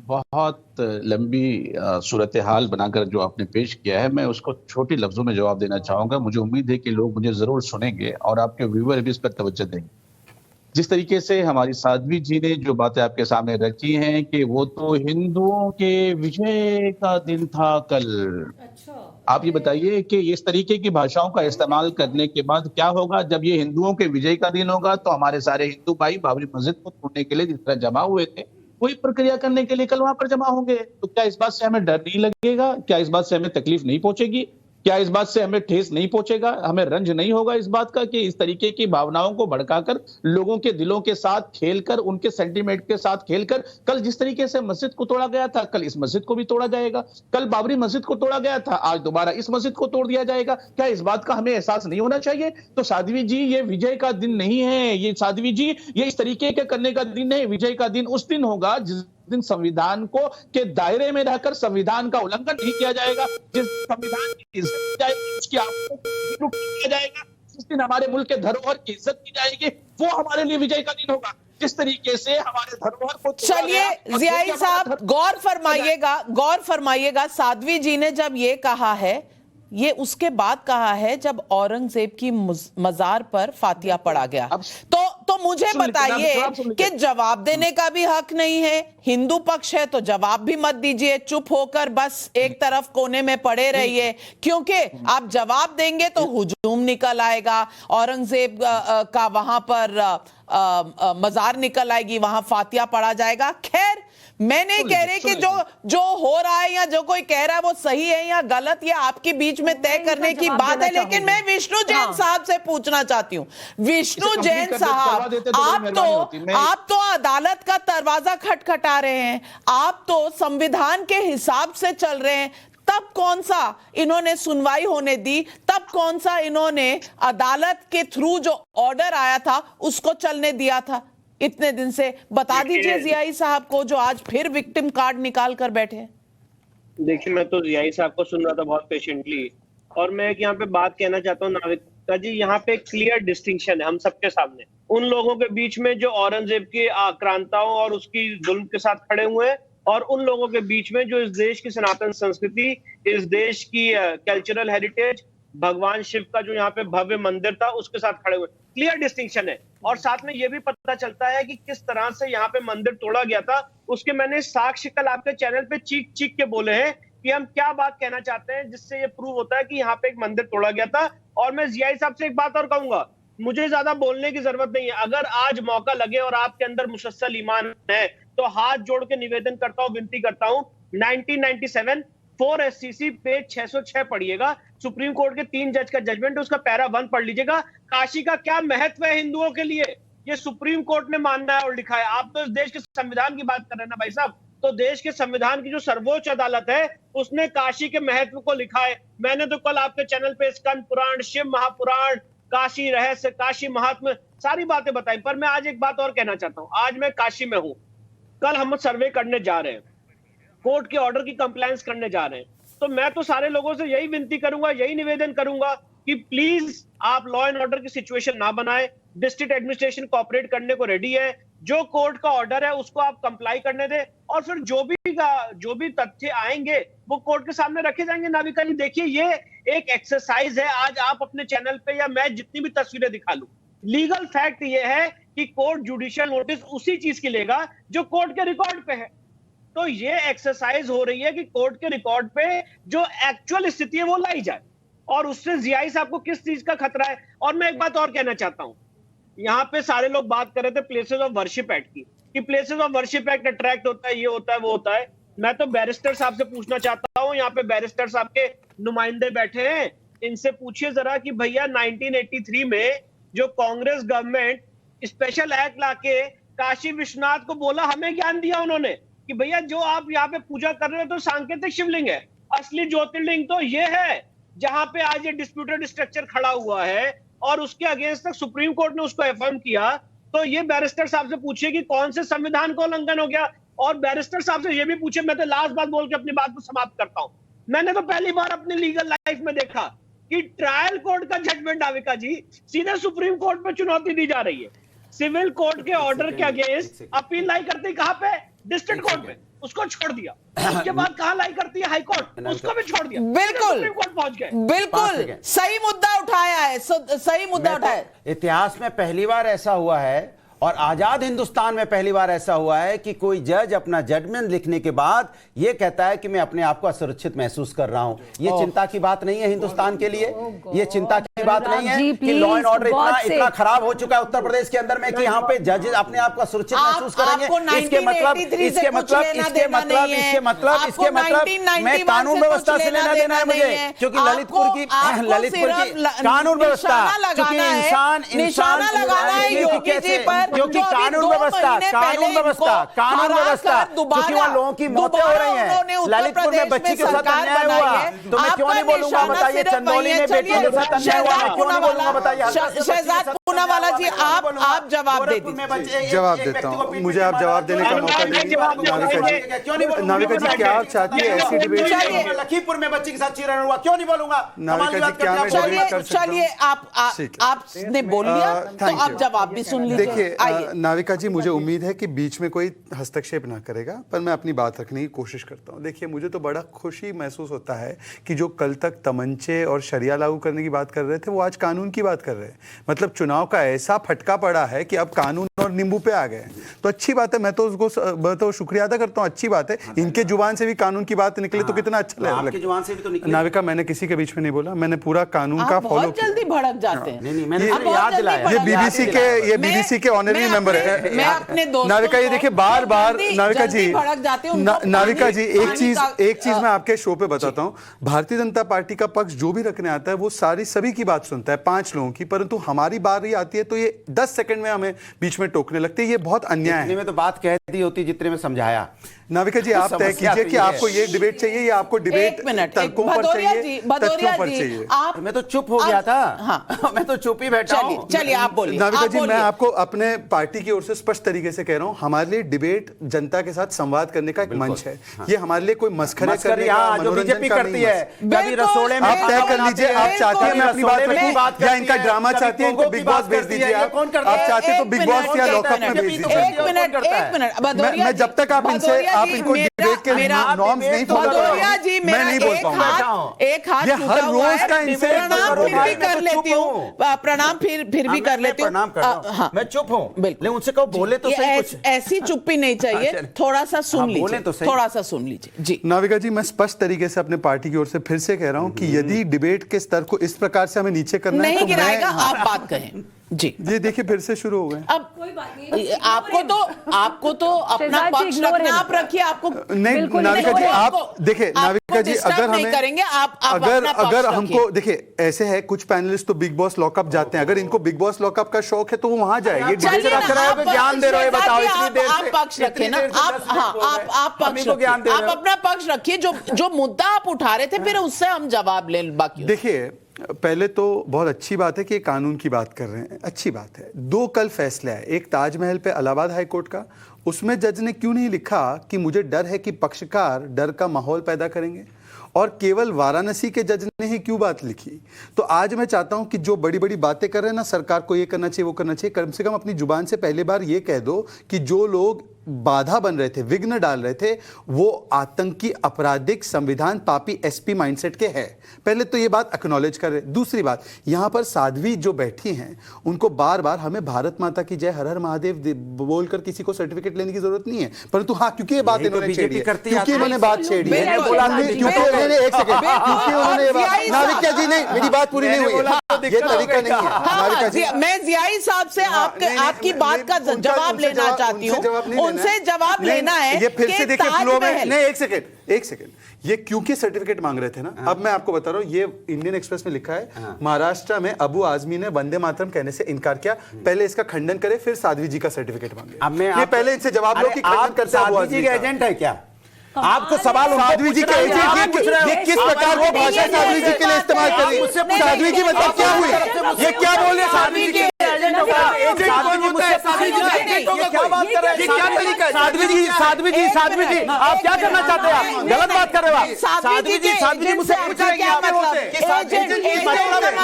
बहुत लंबी सूरत हाल बनाकर जो आपने पेश किया है, मैं उसको छोटे लफ्जों में जवाब देना चाहूंगा। मुझे उम्मीद है कि लोग मुझे जरूर सुनेंगे और आपके व्यूअर भी इस पर तवज्जो देंगे। जिस तरीके से हमारी साध्वी जी ने जो बातें आपके सामने रखी हैं कि वो तो हिंदुओं के विजय का दिन था कल। अच्छा। आप ये बताइए कि इस तरीके की भाषाओं का इस्तेमाल करने के बाद क्या होगा? जब ये हिंदुओं के विजय का दिन होगा तो हमारे सारे हिंदू भाई बाबरी मस्जिद को तोड़ने के लिए जिस तरह जमा हुए थे, वही प्रक्रिया करने के लिए कल वहां पर जमा होंगे। तो क्या इस बात से हमें डर नहीं लगेगा? क्या इस बात से हमें तकलीफ नहीं पहुंचेगी? क्या इस बात से हमें ठेस नहीं पहुंचेगा? हमें रंज नहीं होगा इस बात का कि इस तरीके की भावनाओं को भड़काकर, लोगों के दिलों के साथ खेलकर, उनके सेंटीमेंट के साथ खेलकर, कल जिस तरीके से मस्जिद को तोड़ा गया था, कल इस मस्जिद को भी तोड़ा जाएगा। कल बाबरी मस्जिद को तोड़ा गया था, आज दोबारा इस मस्जिद को तोड़ दिया जाएगा। क्या इस बात का हमें एहसास नहीं होना चाहिए? तो साध्वी जी, ये विजय का दिन नहीं है। ये साध्वी जी, ये इस तरीके के करने का दिन नहीं। विजय का दिन उस दिन होगा जिस दिन संविधान को के दायरे में रहकर संविधान का उल्लंघन नहीं किया जाएगा, जिस संविधान की इज्जत की जाएगी, उसकी आपको किया जाएगा, जिस दिन हमारे मुल्क के धरोहर की इज्जत की जाएगी, वो हमारे लिए विजय का दिन होगा। जिस तरीके से हमारे धरोहर को, चलिए जियाई साहब गौर फरमाइएगा। साध्वी जी ने जब ये कहा है, ये उसके बाद कहा है जब औरंगजेब की मजार पर फातिया पड़ा गया। तो मुझे बताइए कि जवाब देने का भी हक नहीं है? हिंदू पक्ष है तो जवाब भी मत दीजिए, चुप होकर बस एक तरफ कोने में पड़े रहिए, क्योंकि आप जवाब देंगे तो हुजूम निकल आएगा, औरंगजेब का वहां पर मजार निकल आएगी, वहां फातिया पड़ा जाएगा। खैर, मैं नहीं कह रही कि जो हो रहा है या जो कोई कह रहा है वो सही है या गलत, ये आपके बीच में तय करने की बात है। लेकिन मैं विष्णु जैन साहब से पूछना चाहती हूँ। विष्णु जैन साहब, आप तो अदालत का दरवाजा खटखटा रहे हैं, आप तो संविधान के हिसाब से चल रहे हैं। तब कौन सा इन्होंने सुनवाई होने दी? तब कौन सा इन्होंने अदालत के थ्रू जो ऑर्डर आया था उसको चलने दिया था इतने दिन से? बता दीजिए जियाई साहब को, जो आज फिर विक्टिम कार्ड निकाल कर बैठे हैं। देखिए, मैं तो जियाई साहब को सुन रहा था बहुत पेशेंटली, और मैं एक यहाँ पे बात कहना चाहता हूँ नाविका जी, यहाँ पे एक क्लियर डिस्टिंक्शन है हम सबके सामने उन लोगों के बीच में जो औरंगजेब की आक्रांताओं और उसकी जुल्म के साथ खड़े हुए हैं, और उन लोगों के बीच में जो इस देश की सनातन संस्कृति, इस देश की कल्चरल हेरिटेज, भगवान शिव का जो यहाँ पे भव्य मंदिर था उसके साथ खड़े हुए। क्लियर डिस्टिंक्शन है। और साथ में ये भी पता चलता है कि किस तरह से यहाँ पे मंदिर तोड़ा गया था। उसके मैंने साक्ष्य कल आपके चैनल पे चीख चीख के बोले हैं कि हम क्या बात कहना चाहते हैं, जिससे ये प्रूव होता है कि यहाँ पे एक मंदिर तोड़ा गया था। और मैं जियाई साहब से एक बात और कहूंगा, मुझे ज्यादा बोलने की जरूरत नहीं है। अगर आज मौका लगे और आपके अंदर मुसलसल ईमान है तो हाथ जोड़ के निवेदन करता हूं, विनती करता हूं, 1997 4 SCC पेज 606 पढ़िएगा, सुप्रीम कोर्ट के 3 जज का जजमेंट, उसका पैरा 1 पढ़ लीजिएगा। काशी का क्या महत्व है हिंदुओं के लिए, ये सुप्रीम कोर्ट ने मानना है और लिखा है। आप तो इस देश के संविधान की बात कर रहे हैं ना भाई साहब, तो देश के संविधान की जो सर्वोच्च अदालत है उसने काशी के महत्व को लिखा है। मैंने तो कल आपके चैनल पे स्कंद पुराण, शिव महापुराण, काशी रहस्य, काशी महात्म्य, सारी बातें बताई। पर मैं आज एक बात और कहना चाहता हूं। आज मैं काशी में हूं कल हम सर्वे करने जा रहे हैं, कोर्ट के ऑर्डर की कंप्लायंस करने जा रहे हैं, तो मैं तो सारे लोगों से यही विनती करूंगा, यही निवेदन करूंगा कि प्लीज आप लॉ एंड ऑर्डर की सिचुएशन ना बनाए। डिस्ट्रिक्ट एडमिनिस्ट्रेशन कोऑपरेट करने को रेडी है, जो कोर्ट का ऑर्डर है उसको आप कंप्लाई करने दें, और फिर जो भी तथ्य आएंगे वो कोर्ट के सामने रखे जाएंगे। नाविका जी देखिए, ये एक एक्सरसाइज है। आज आप अपने चैनल पे या मैं जितनी भी तस्वीरें दिखा लूं, लीगल फैक्ट ये है कि कोर्ट जुडिशियल नोटिस उसी चीज की लेगा जो कोर्ट के रिकॉर्ड पे है। तो ये एक्सरसाइज हो रही है कि कोर्ट के रिकॉर्ड पे जो एक्चुअल स्थिति है वो लाई जाए, और उससे जीआई साहब को किस चीज का खतरा है। और मैं एक बात और कहना चाहता हूं, यहाँ पे सारे लोग बात कर रहे थे प्लेसेस ऑफ वर्शिप एक्ट की, कि places of worship act attract होता है, ये होता है, वो होता है। मैं तो बैरिस्टर साहब से पूछना चाहता हूँ, यहाँ पे बैरिस्टर साहब के नुमाइंदे बैठे हैं, इनसे पूछिए जरा कि भैया 1983 में जो कांग्रेस गवर्नमेंट स्पेशल एक्ट लाके काशी विश्वनाथ को बोला, हमें ज्ञान दिया उन्होंने कि भैया जो आप यहाँ पे पूजा कर रहे हो तो सांकेतिक शिवलिंग है, असली ज्योतिर्लिंग तो ये है जहां पे आज ये डिस्प्यूटेड स्ट्रक्चर खड़ा हुआ है, और उसके अगेंस्ट तक सुप्रीम कोर्ट ने उसको एफर्म किया। तो ये बैरिस्टर साहब से पूछिए कि कौन से संविधान का उल्लंघन हो गया। और बैरिस्टर साहब से ये भी पूछे, मैं तो लास्ट बात बोल के अपनी बात को समाप्त करता हूं, मैंने तो पहली बार अपनी लीगल लाइफ में देखा कि ट्रायल कोर्ट का जजमेंट, नाविका जी, सीधे सुप्रीम कोर्ट पे चुनौती दी जा रही है। सिविल कोर्ट के ऑर्डर के अगेंस्ट अपील लाई करती कहां पे? डिस्ट्रिक्ट कोर्ट में, उसको छोड़ दिया। उसके बाद कहां लाई करती है? हाई कोर्ट, उसको भी छोड़ दिया। बिल्कुल सुप्रीम कोर्ट पहुंच गए। बिल्कुल सही मुद्दा उठाया है, सही मुद्दा उठाया। इतिहास में पहली बार ऐसा हुआ है और आजाद हिंदुस्तान में पहली बार ऐसा हुआ है कि कोई जज अपना जजमेंट लिखने के बाद यह कहता है कि मैं अपने आप को असुरक्षित महसूस कर रहा हूं। यह चिंता की बात नहीं है हिंदुस्तान के लिए, यह चिंता की बात नहीं है कि लॉ एंड ऑर्डर इतना खराब हो चुका है उत्तर प्रदेश के अंदर में कि यहां पे जज अपने आप को असुरक्षित महसूस करेंगे। इसके मतलब मैं कानून व्यवस्था से लेना देना है मुझे, क्योंकि ललितपुर की कानून व्यवस्था, क्योंकि इंसान क्योंकि कानून व्यवस्था क्योंकि वहां लोगों की मौतें हो रही हैं। ललितपुर में बच्ची के साथ अन्याय हुआ तो मैं क्यों नहीं बोलूंगा? बताइए, चंदौली में बेटी के साथ अन्याय हुआ, मैं क्यों नहीं बोलूंगा? बताइए। शहजाद पूनावाला जी, आप जवाब दे दीजिए। जवाब देता हूँ, मुझे आप जवाब देने का मौका दीजिए। नाविका जी, क्या आप चाहती है ऐसी डिबेट? लखीमपुर में बच्ची के साथ चिरण हुआ, क्यों नहीं बोलूंगा? नाविका जी, क्या मैं डिबेट कर सकता हूं? चलिए, आपने बोल लिया तो आप जवाब भी सुन लीजिए। देखिए नाविका जी, मुझे उम्मीद है कि बीच में कोई हस्तक्षेप ना करेगा, पर मैं अपनी बात रखने की कोशिश करता हूं। देखिए, मुझे तो बड़ा खुशी महसूस होता है कि जो कल तक तमंचे और शरिया लागू करने की बात कर रहे थे वो आज कानून की बात कर रहे हैं। मतलब चुनाव का ऐसा फटका पड़ा है कि अब कानून और नींबू पे आ गए। तो अच्छी बात है, मैं तो शुक्रिया अदा करता हूँ, अच्छी बात है। इनके जुबान से भी कानून की बात निकले तो कितना अच्छा लगेगा। नाविका, मैंने किसी के बीच में नहीं बोला, मैंने पूरा कानून का फॉलो बहुत जल्दी भड़क जाते हैं। ये बीबीसी के ऑनररी मेंबर है। मैं अपने दोस्तों नाविका, ये देखिए बार बार नाविका जी, नाविका जी, एक चीज मैं आपके शो पे बताता हूँ। भारतीय जनता पार्टी का पक्ष जो भी रखने आता है वो सभी की बात सुनता है, 5 लोगों की, परंतु हमारी बारी आती है तो ये 10 सेकंड में हमें बीच में टोकने लगती है। ये बहुत अन्याय है। में तो बात कह दी होती जितने में समझाया। नाविका जी, आप तय कीजिए कि आपको ये डिबेट चाहिए या आपको डिबेट तर्कों पर चाहिए, तथ्यों पर चाहिए। मैं तो चुप हो गया था। हाँ। मैं तो चुप ही बैठा हूं। चलिए आप बोलिए। नाविका जी, मैं आपको अपने पार्टी की ओर से स्पष्ट तरीके से कह रहा हूं, हमारे लिए डिबेट जनता के साथ संवाद करने का एक मंच है। ये हमारे लिए कोई मस्खरे करने का, मनोरंजन का नहीं है। कभी रसोड़े में आप तय कर लीजिए, आप चाहते हैं मैं अपनी बात रखूं या इनका ड्रामा चाहती है, इनको बिग बॉस भेज दीजिए। आप चाहते तो बिग बॉस या लॉकअप में भेज दीजिए। एक मिनट, मैं जब तक आप इनको डिबेट के नॉर्म्स नहीं फॉलो करोगे, मैं नहीं बोल पाऊंगा। एक हाथ ये हर रोज का इनसे प्रणाम फिर भी कर लेती हूँ, प्रणाम फिर भी कर लेती हूँ। मैं चुप हूँ, लेकिन उनसे कहो बोले तो सही कुछ। ऐसी चुप्पी नहीं चाहिए, थोड़ा सा सुन लीजिए, थोड़ा सा सुन लीजिए जी। नाविका जी, मैं स्पष्ट तरीके से अपने पार्टी की ओर से फिर से कह रहा हूँ कि यदि डिबेट के स्तर को इस प्रकार से हमें नीचे करना है नहीं तो गिराएगा, आप बात कहें जी। ये देखिए फिर से शुरू हो गए। अब कोई बात नहीं, आपको तो अपना पक्ष रखना, आप रखिए। आपको नहीं नाविका जी, आप देखिए नाविका जी, अगर हमें करेंगे आप अगर हमको देखिए, ऐसे है कुछ पैनलिस्ट तो बिग बॉस लॉकअप जाते हैं, अगर इनको बिग बॉस लॉकअप का शौक है तो वो वहां जाए। ये ज्ञान दे रहे हो, बताओ इतनी देर से। आप पक्ष रखें ना, आप पक्ष रखिए, आप अपना पक्ष रखिए। जो मुद्दा आप उठा रहे थे, फिर उससे हम जवाब ले बाकी। देखिए, पहले तो बहुत अच्छी बात है कि कानून की बात कर रहे हैं, अच्छी बात है। 2 कल फैसले आए, एक ताजमहल पे इलाहाबाद हाई कोर्ट का उसमें जज ने क्यों नहीं लिखा कि मुझे डर है कि पक्षकार डर का माहौल पैदा करेंगे, और केवल वाराणसी के जज ने ही क्यों बात लिखी? तो आज मैं चाहता हूं कि जो बड़ी बड़ी बातें कर रहे हैं ना, सरकार को ये करना चाहिए वो करना चाहिए, कम से कम अपनी जुबान से पहली बार ये कह दो कि जो लोग बाधा बन रहे थे, विघ्न डाल रहे थे, वो आतंकी, आपराधिक, संविधान पापी, एसपी माइंडसेट के हैं। पहले तो ये बात एक्नॉलेज कर रहे। दूसरी बात, यहां पर साध्वी जो बैठी हैं उनको बार बार हमें भारत माता की जय, हर हर महादेव बोलकर किसी को सर्टिफिकेट लेने की जरूरत नहीं है, परंतु हाँ, क्योंकि ये बात इन्होंने छेड़ी है, क्योंकि इन्होंने बात छेड़ी है, क्योंकि उन्होंने, एक सेकंड, क्योंकि उन्होंने, नाविका जी नहीं, मेरी बात पूरी नहीं हुई, ये तरीका नहीं है नाविका जी। मैं जियाई साहब से आपकी बात का जवाब लेना चाहती हूँ, उनसे जवाब लेना है। ये फिर से देखिए फ्लो में, नहीं, एक सेकंड, ये क्योंकि सर्टिफिकेट मांग रहे थे ना, अब मैं आपको बता रहा हूँ, ये इंडियन एक्सप्रेस में लिखा है, महाराष्ट्र में अबू आजमी ने वंदे मातरम कहने से इनकार किया, पहले इसका खंडन करे फिर साध्वी जी का सर्टिफिकेट मांगे। अब मैं ये पहले इनसे जवाब लो कि खंडन करते हैं साध्वी जी के एजेंट है क्या? आपको सवाल साध्वी जी के एजेंट, ये किस प्रकार की भाषा साध्वी जी के लिए इस्तेमाल कर रही है? साध्वी जी मतलब क्या हुई? ये क्या बोल रहे हैं? साध्वी जी के एजेंट होगा, एजेंट कौन होता है? साध्वी जी का एजेंट होगा, क्या बात कर रहे हैं? ये क्या तरीका है? साध्वी जी, आप क्या करना चाहते हैं? आप गलत बात कर रहे हो। आप साध्वी जी मुझसे पूछ रहे हैं क्या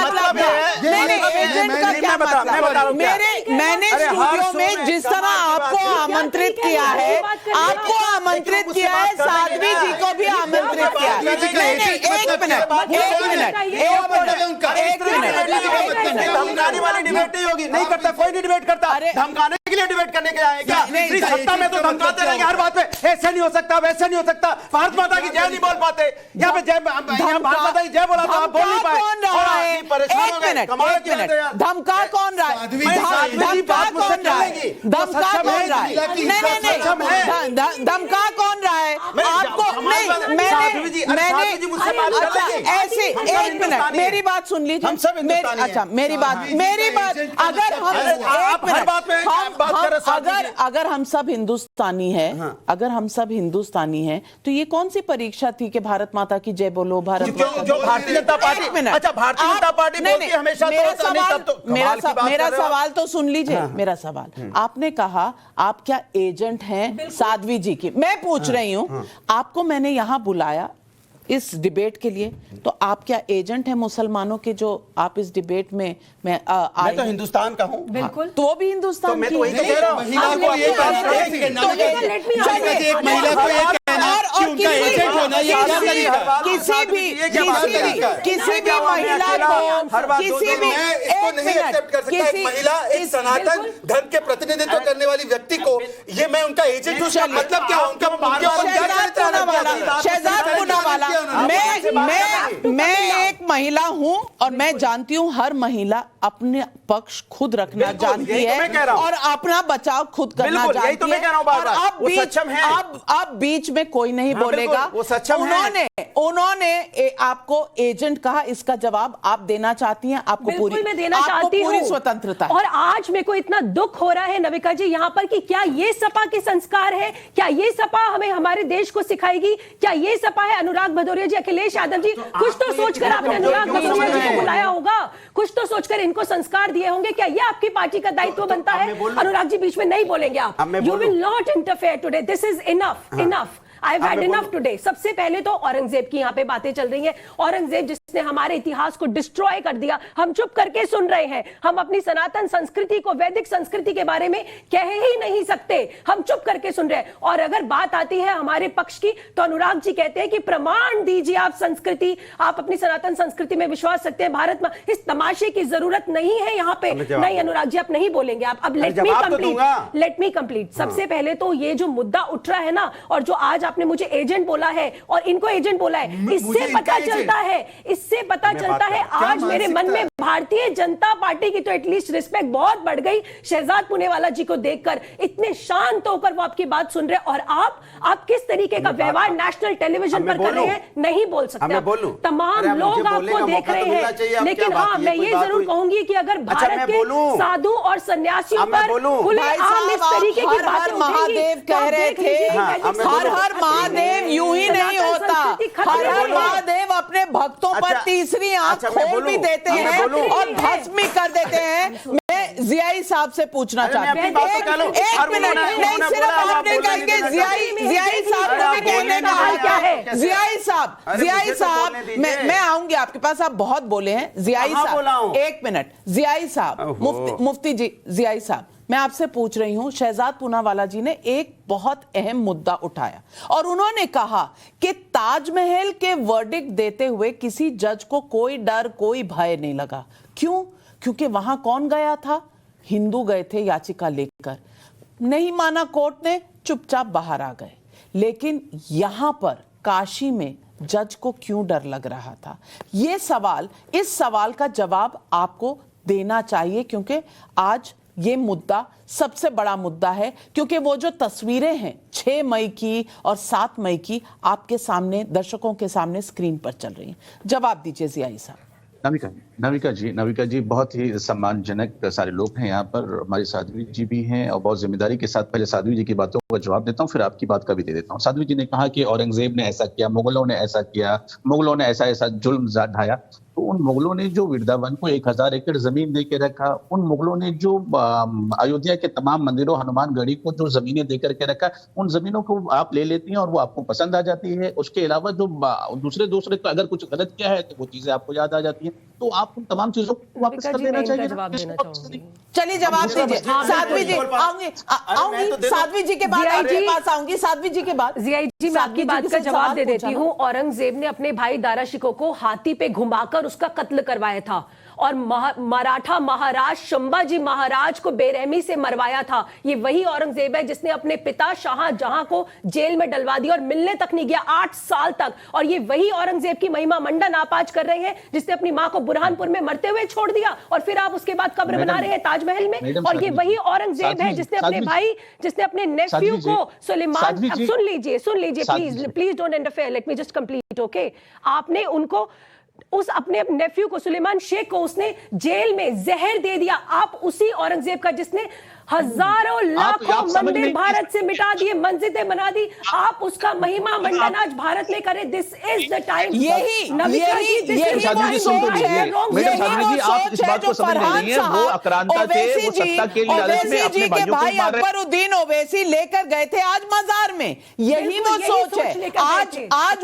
मतलब मैंने स्टूडियो में जिस तरह आपको आमंत्रित किया है, साध्वी जी को भी आमंत्रित किया। धमकाने वाली डिबेट नहीं होगी, नहीं करता, कोई नहीं डिबेट करता। धमकाने के लिए डिबेट करने के लिए आए क्या? सत्ता में तो धमकाते रहेंगे हर बात पे, ऐसे नहीं हो सकता, वैसे नहीं हो सकता, भारत माता की जय नहीं बोल पाते, यहाँ पे जय, भारत माता की जय बोला तो आप बोल नहीं पाए। धमका कौन रहा है? धमका कौन रहा है आपको? नहीं, ऐसे एक मिनट, मेरी बात सुन लीजिए। अच्छा, मेरी बात, अगर हम सब हिंदुस्तानी है, अगर हम सब हिंदुस्तानी हैं, तो ये कौन सी परीक्षा थी कि भारत माता की जय बोलो? भारत जो भारतीय जनता पार्टी, अच्छा भारतीय जनता पार्टी बोलती है हमेशा, मेरा सवाल तो सुन लीजिए। मेरा सवाल, आपने कहा आप क्या एजेंट हैं साध्वी जी की? मैं पूछ रही हूं, आपको मैंने यहां बुलाया इस डिबेट के लिए, तो आप क्या एजेंट हैं मुसलमानों के, जो आप इस डिबेट में मैं तो हिंदुस्तान का हूं। बिल्कुल, तो वो भी हिंदुस्तान तो मैं तो वही तो कह रहा हूं, महिला को ये एक महिला को ये कहना कि उनका एजेंट होना, ये क्या तरीका? किसी भी महिला को, किसी भी महिला, एक सनातन धर्म के प्रतिनिधित्व करने वाली व्यक्ति को, ये मैं उनका एजेंट हूं, मतलब क्या? शहजाद पूनावाला, मैं एक महिला हूं और मैं जानती हूं हर महिला अपने पक्ष खुद रखना जानती है और अपना बचाव खुद करना जानती है, और अब बीच में कोई नहीं बोलेगा। उन्होंने आपको एजेंट कहा, इसका जवाब आप देना चाहती हैं? आपको पूरी स्वतंत्रता। और आज मेरे को इतना दुख हो रहा है नविका जी यहाँ पर कि क्या ये सपा के संस्कार है? क्या ये सपा हमें हमारे देश को सिखाएगी? क्या ये सपा है? अनुराग भदौरिया जी, अखिलेश यादव जी, कुछ तो सोचकर आपने अनुराग भदौरिया जी को बुलाया होगा, कुछ तो सोचकर इनको संस्कार दिए होंगे। क्या ये आपकी पार्टी का दायित्व बनता है? अनुराग जी बीच में नहीं बोलेंगे आप। You will not interfere today, this is enough. I've had enough today। सबसे पहले तो औरंगजेब की यहाँ पे बातें चल रही हैं। औरंगजेब जिसने हमारे इतिहास को डिस्ट्रॉय कर दिया, हम चुप करके सुन रहे हैं। हम अपनी सनातन संस्कृति को, वैदिक संस्कृति के बारे में कह ही नहीं सकते, हम चुप करके सुन रहे हैं। और अगर बात आती है हमारे पक्ष की, तो अनुराग जी कहते हैं कि प्रमाण दीजिए आप संस्कृति, आप अपनी सनातन संस्कृति में विश्वास रखते हैं। भारत में इस तमाशे की जरूरत नहीं है यहाँ पे। नहीं अनुराग जी, आप नहीं बोलेंगे आप। अब लेट मी कंप्लीट। सबसे पहले तो ये जो मुद्दा उठ रहा है ना, और जो आज आपने मुझे एजेंट बोला है और इनको एजेंट बोला है, इससे पता चलता है आज मेरे मन में भारतीय जनता पार्टी की तो एटलीस्ट रिस्पेक्ट बहुत बढ़ गई। शहजाद पूनावाला जी को देखकर इतने शांत होकर वो आपकी बात सुन रहे, और आप किस तरीके का व्यवहार नेशनल टेलीविजन पर कर रहे हैं, नहीं बोल सकते। तमाम लोग आपको देख रहे हैं, लेकिन हाँ, मैं ये जरूर कहूंगी कि अगर भारत के साधु और सन्यासियों पर खुलेआम इस तरीके की बातें महादेव कह रहे थे, हर महादेव यूं ही नहीं होता। हर महादेव अपने भक्तों पर तीसरी आंख खोल भी देते हैं और भस्म भी कर देते हैं। मैं मैं जियाई साहब से पूछना चाहती हूँ, एक मिनट, नहीं सिर्फ आप नहीं कहेंगे, जियाई साहब को भी कहने का हाल क्या है? जियाई साहब मैं आऊंगी आपके पास, आप बहुत बोले हैं। जियाई साहब एक मिनट, जियाई साहब, मुफ्ती जी, जियाई साहब, मैं आपसे पूछ रही हूं, शहजाद पूनावाला जी ने एक बहुत अहम मुद्दा उठाया और उन्होंने कहा कि ताजमहल के वर्डिक्ट देते हुए किसी जज को कोई डर कोई भय नहीं लगा। क्यों? क्योंकि वहां कौन गया था? हिंदू गए थे याचिका लेकर, नहीं माना कोर्ट ने, चुपचाप बाहर आ गए। लेकिन यहां पर काशी में जज को क्यों डर लग रहा था? यह सवाल, इस सवाल का जवाब आपको देना चाहिए, क्योंकि आज ये मुद्दा सबसे बड़ा मुद्दा है। क्योंकि वो जो तस्वीरें हैं 6 मई की और 7 मई की आपके सामने, दर्शकों के सामने स्क्रीन पर चल रही हैं। जवाब दीजिए जियाई साहब। नविका जी बहुत ही सम्मानजनक सारे लोग हैं यहाँ पर, हमारी साध्वी जी भी हैं और बहुत जिम्मेदारी के साथ पहले साध्वी जी की बातों का जवाब देता हूँ, फिर आपकी बात का भी दे देता हूँ। साध्वी जी ने कहा कि औरंगजेब ने ऐसा किया, मुगलों ने ऐसा किया, मुगलों ने ऐसा जुल्म ढाया। तो उन मुगलों ने जो वृंदावन को 1000 एकड़ जमीन दे के रखा, उन मुगलों ने जो अयोध्या के तमाम मंदिरों, हनुमानगढ़ी को जो जमीनें दे करके रखा, उन जमीनों को आप ले लेती हैं और वो आपको पसंद आ जाती है। उसके अलावा जो दूसरे को अगर कुछ गलत किया है तो वो चीजें आपको याद आ जाती हैं, तो आप उन तमाम चीजों को वापस कर देना चाहिए। चलिए जवाब दीजिए। साध्वी जी आऊंगी, साध्वी जी के बाद आपके पास आऊंगी, साध्वी जी के बाद। जियाई जी मैं आपकी बात का जवाब दे देती हूँ। औरंगजेब ने अपने भाई दारा शिकोह को हाथी पे घुमाकर उसका कत्ल करवाया था और मराठा महाराज शंभाजी महाराज को बेरहमी से मरवाया था। ये वही औरंगजेब है जिसने अपने पिता शाहजहां को जेल में डलवा दिया और मिलने तक नहीं गया 8 साल तक। और ये वही औरंगजेब की महिमा मंडन आप आज कर रहे हैं जिसने अपनी मां को बुरहानपुर में मरते हुए छोड़ दिया और फिर आप उसके बाद कब्र बना रहे हैं ताजमहल में। और ये वही औरंगजेब है जिसने अपने भाई, जिसने अपने नेफ्यू को सुलेमान, सुन लीजिए please don't interfere, let me just complete, okay. आपने उनको, उस अपने नेफ्यू को, सुलेमान शेख को उसने जेल में जहर दे दिया। आप उसी औरंगजेब का जिसने हजारों लाखों मंदिर भारत से मिटा दिए, मस्जिदें बना दी, आप उसका महिमा मंडन आज भारत में करें। This is the time. यही वो सोच है जो फरहान साहब ओवैसी जी के भाई अकबरुद्दीन ओवैसी लेकर गए थे आज मजार में। यही वो सोच है। आज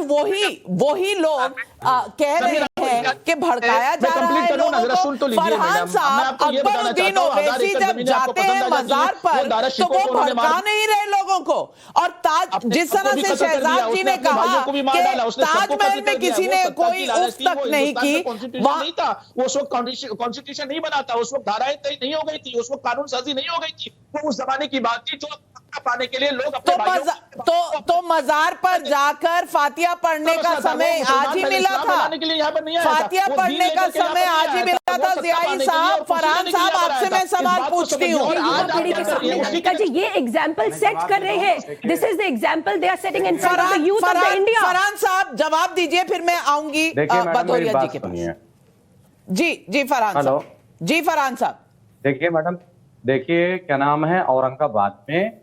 वही लोग कह रहे हैं कि भड़काया जा रहा है लोगों को। फरहान साहब अकबरुद्दीन ओवैसी जब जाते हैं मजार पर तो वो भड़का नहीं रहे लोगों को। और ताज, जिस तरह से शहजाद जी ने कहा कि ताजमहल में किसी ने कोई उफ तक नहीं की, नहीं था वो उस वक्त कॉन्स्टिट्यूशन नहीं बना था, उस वक्त धाराएं तय नहीं हो गई थी, उस वक्त कानून साजी नहीं हो गई थी। वो उस जमाने की बात थी जो पाने के लिए लोग तो मजार पर जाकर फातिया पढ़ने का समय आज ही मिला था। फातिया पढ़ने का समय आज ही मिला था। जियाई साहब, फरहान साहब, आपसे मैं सवाल पूछती हूँ। ये एग्जाम्पल सेट कर रहे हैं। This is the example they are setting in front of the youth of the India. Farhan साहब जवाब दीजिए, फिर मैं आऊंगी भदौरिया जी के पास। जी फरहान साहब, जी फरहान साहब। देखिए मैडम, देखिए क्या नाम है, औरंगाबाद में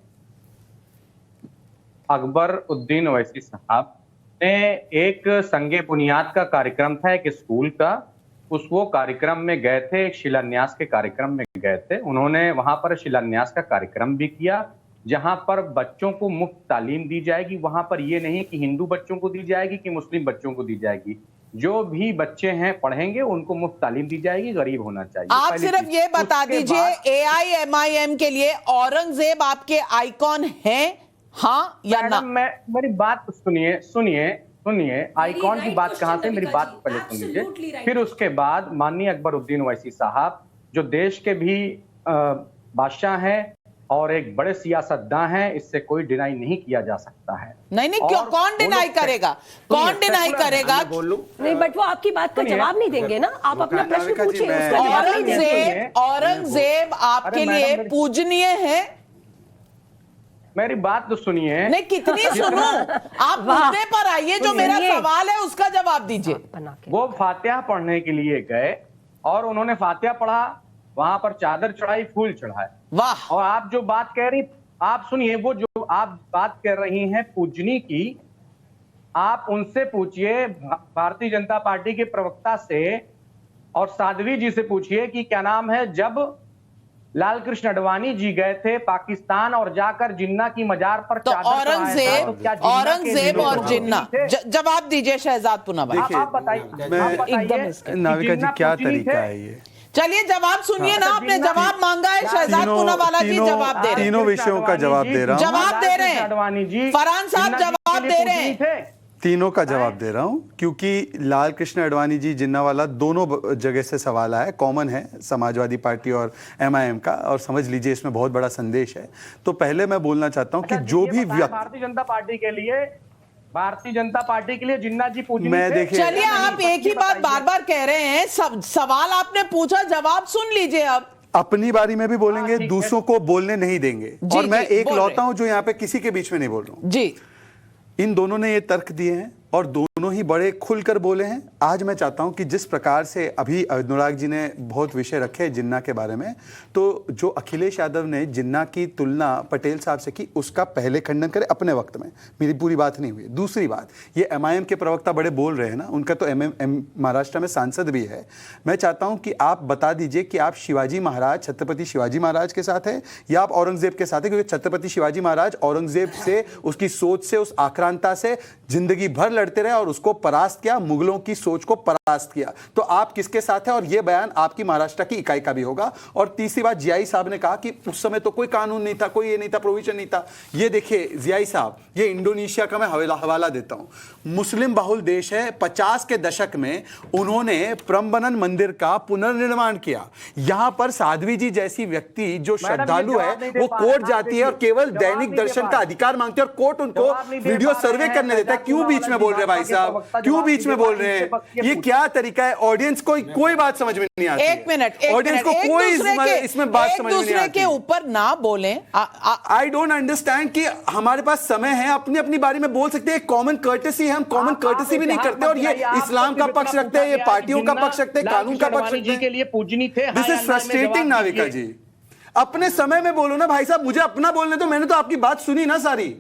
अकबर उद्दीन ओवैसी साहब ने एक संगे बुनियाद का कार्यक्रम था, एक स्कूल का, वो कार्यक्रम में गए थे, एक शिलान्यास के कार्यक्रम में गए थे। उन्होंने वहां पर शिलान्यास का कार्यक्रम भी किया जहां पर बच्चों को मुफ्त तालीम दी जाएगी। वहां पर ये नहीं कि हिंदू बच्चों को दी जाएगी कि मुस्लिम बच्चों को दी जाएगी, जो भी बच्चे हैं पढ़ेंगे उनको मुफ्त तालीम दी जाएगी, गरीब होना चाहिए। आप सिर्फ ये बता दीजिए, AIMIM के लिए औरंगजेब आपके आइकॉन हैं, हाँ या ना? मेरी बात सुनिए, आइकॉन की बात कहां से, मेरी बात पहले सुन लीजिए, फिर उसके बाद माननीय अकबरुद्दीन ओवैसी साहब जो देश के भी बादशाह हैं और एक बड़े सियासतदान हैं, इससे कोई डिनाई नहीं किया जा सकता है। नहीं क्यों, कौन डिनाई करेगा? कौन डिनाई करेगा? नहीं, बट वो आपकी बात का जवाब नहीं देंगे ना। आप अपना प्रश्न पूछिए। औरंगजेब आपके लिए पूजनीय है? मेरी बात तो सुनिए। नहीं, कितनी सुनूं? आप मुद्दे पर आइए, जो मेरा सवाल है उसका जवाब दीजिए। वो फातिहा पढ़ने के लिए गए और उन्होंने फातिहा पढ़ा, वहां पर चादर चढ़ाई, फूल चढ़ाए। वाह। और आप जो बात कह रही, आप सुनिए, वो जो आप बात कर रही हैं पूजनी की, आप उनसे पूछिए, भारतीय जनता पार्टी के प्रवक्ता से और साध्वी जी से पूछिए कि क्या नाम है, जब लाल कृष्ण आडवाणी जी गए थे पाकिस्तान और जाकर जिन्ना की मजार पर तो चादर चढ़ाया था, तो क्या जिन्ना के औरंगजेब दिलों और पर जिन्ना थे? जवाब दीजिए शहजाद पुनावाला। देखिए, आप बताइए, मैं आप बताइए एकदम कि नाविका जी जिन्ना क्या पूजनी तरीका थे? है ये? चलिए जवाब सुनिए ना, आपने जवाब मांगा है, शहजाद पुनावाला जी जवाब दे रहे हैं। तीनों विषयों का जवाब दे रहा हूं। जवाब दे रहे हैं। आडवाणी जी फरहान साहब जिन्ना जी के जवाब लिए दे रहे पूजनी हैं। थे। तीनों का जवाब दे रहा हूं क्योंकि लाल कृष्ण आडवाणी जी जिन्नावाला दोनों जगह से सवाल आया, कॉमन है समाजवादी पार्टी और एमआईएम का, और समझ लीजिए इसमें बहुत बड़ा संदेश है। तो पहले मैं बोलना चाहता हूं कि जो भी व्यक्ति भारतीय जनता पार्टी के लिए, भारतीय जनता पार्टी के लिए जिन्ना जी पूजनी मैं थे। देखिए- चलिए आप एक ही बात बार बार कह रहे हैं, सब सवाल आपने पूछा, जवाब सुन लीजिए अब। अपनी बारी में भी बोलेंगे, ठीक है। दूसरों को बोलने नहीं देंगे। जी, और मैं जी, एक बोल लौटा रहे। हूं जो यहाँ पे किसी के बीच में नहीं बोल रहा हूं। जी इन दोनों ने ये तर्क दिए हैं और दोनों ही बड़े खुलकर बोले हैं। आज मैं चाहता हूं कि जिस प्रकार से अभी अनुराग जी ने बहुत विषय रखे जिन्ना के बारे में, तो जो अखिलेश यादव ने जिन्ना की तुलना पटेल साहब से की, उसका पहले खंडन करें अपने वक्त में, मेरी पूरी बात नहीं हुई। दूसरी बात, ये एमआईएम के प्रवक्ता बड़े बोल रहे हैं ना, उनका तो महाराष्ट्र में सांसद भी है। मैं चाहता हूं कि आप बता दीजिए कि आप शिवाजी महाराज, छत्रपति शिवाजी महाराज के साथ है या आप औरंगजेब के साथ है, क्योंकि छत्रपति शिवाजी महाराज औरंगजेब से, उसकी सोच से, उस आक्रांता से जिंदगी भर लड़ते रहे और उसको परास्त किया, मुगलों की सोच को परास्त किया। तो आप किसके साथ हैं? और यह बयान आपकी महाराष्ट्र की इकाई का भी होगा। और तीसरी बात, जियाई साहब ने कहा कि उस समय तो कोई कानून नहीं था, कोई ये नहीं था, प्रोविजन नहीं था। ये देखिए जियाई साहब, ये इंडोनेशिया का मैं हवाला देता हूं, मुस्लिम बहुल देश है। 50 के दशक में उन्होंने प्रम्बनन मंदिर का पुनर्निर्माण किया। यहां पर साध्वी जी जैसी व्यक्ति जो श्रद्धालु है, वो कोर्ट जाती है और केवल दैनिक दर्शन का अधिकार मांगती है, और कोर्ट उनको वीडियो सर्वे करने देता है। क्यों बीच में बोल रहे हैं भाई साहब, क्यों बीच में बोल रहे हैं? ये क्या तरीका है? ऑडियंस को कोई बात समझ में नहीं आती। एक मिनट, ऑडियंस को कोई इसमें बात समझ में नहीं दूसरे आती। के ऊपर ना बोलें। आई डोंट अंडरस्टैंड कि हमारे पास समय है, अपनी अपनी बारी में बोल सकते हैं। कॉमन कर्टेसी है, हम कॉमन कर्टेसी भी नहीं करते, और ये इस्लाम का पक्ष रखते हैं, ये पार्टियों का पक्ष रखते हैं, कानून का पक्ष रखते हैं। के लिए पूजनी थे। दिस इज फ्रस्ट्रेटिंग नाविका जी। अपने समय में बोलो ना भाई साहब, मुझे अपना बोलने दो, मैंने तो आपकी बात सुनी ना सारी।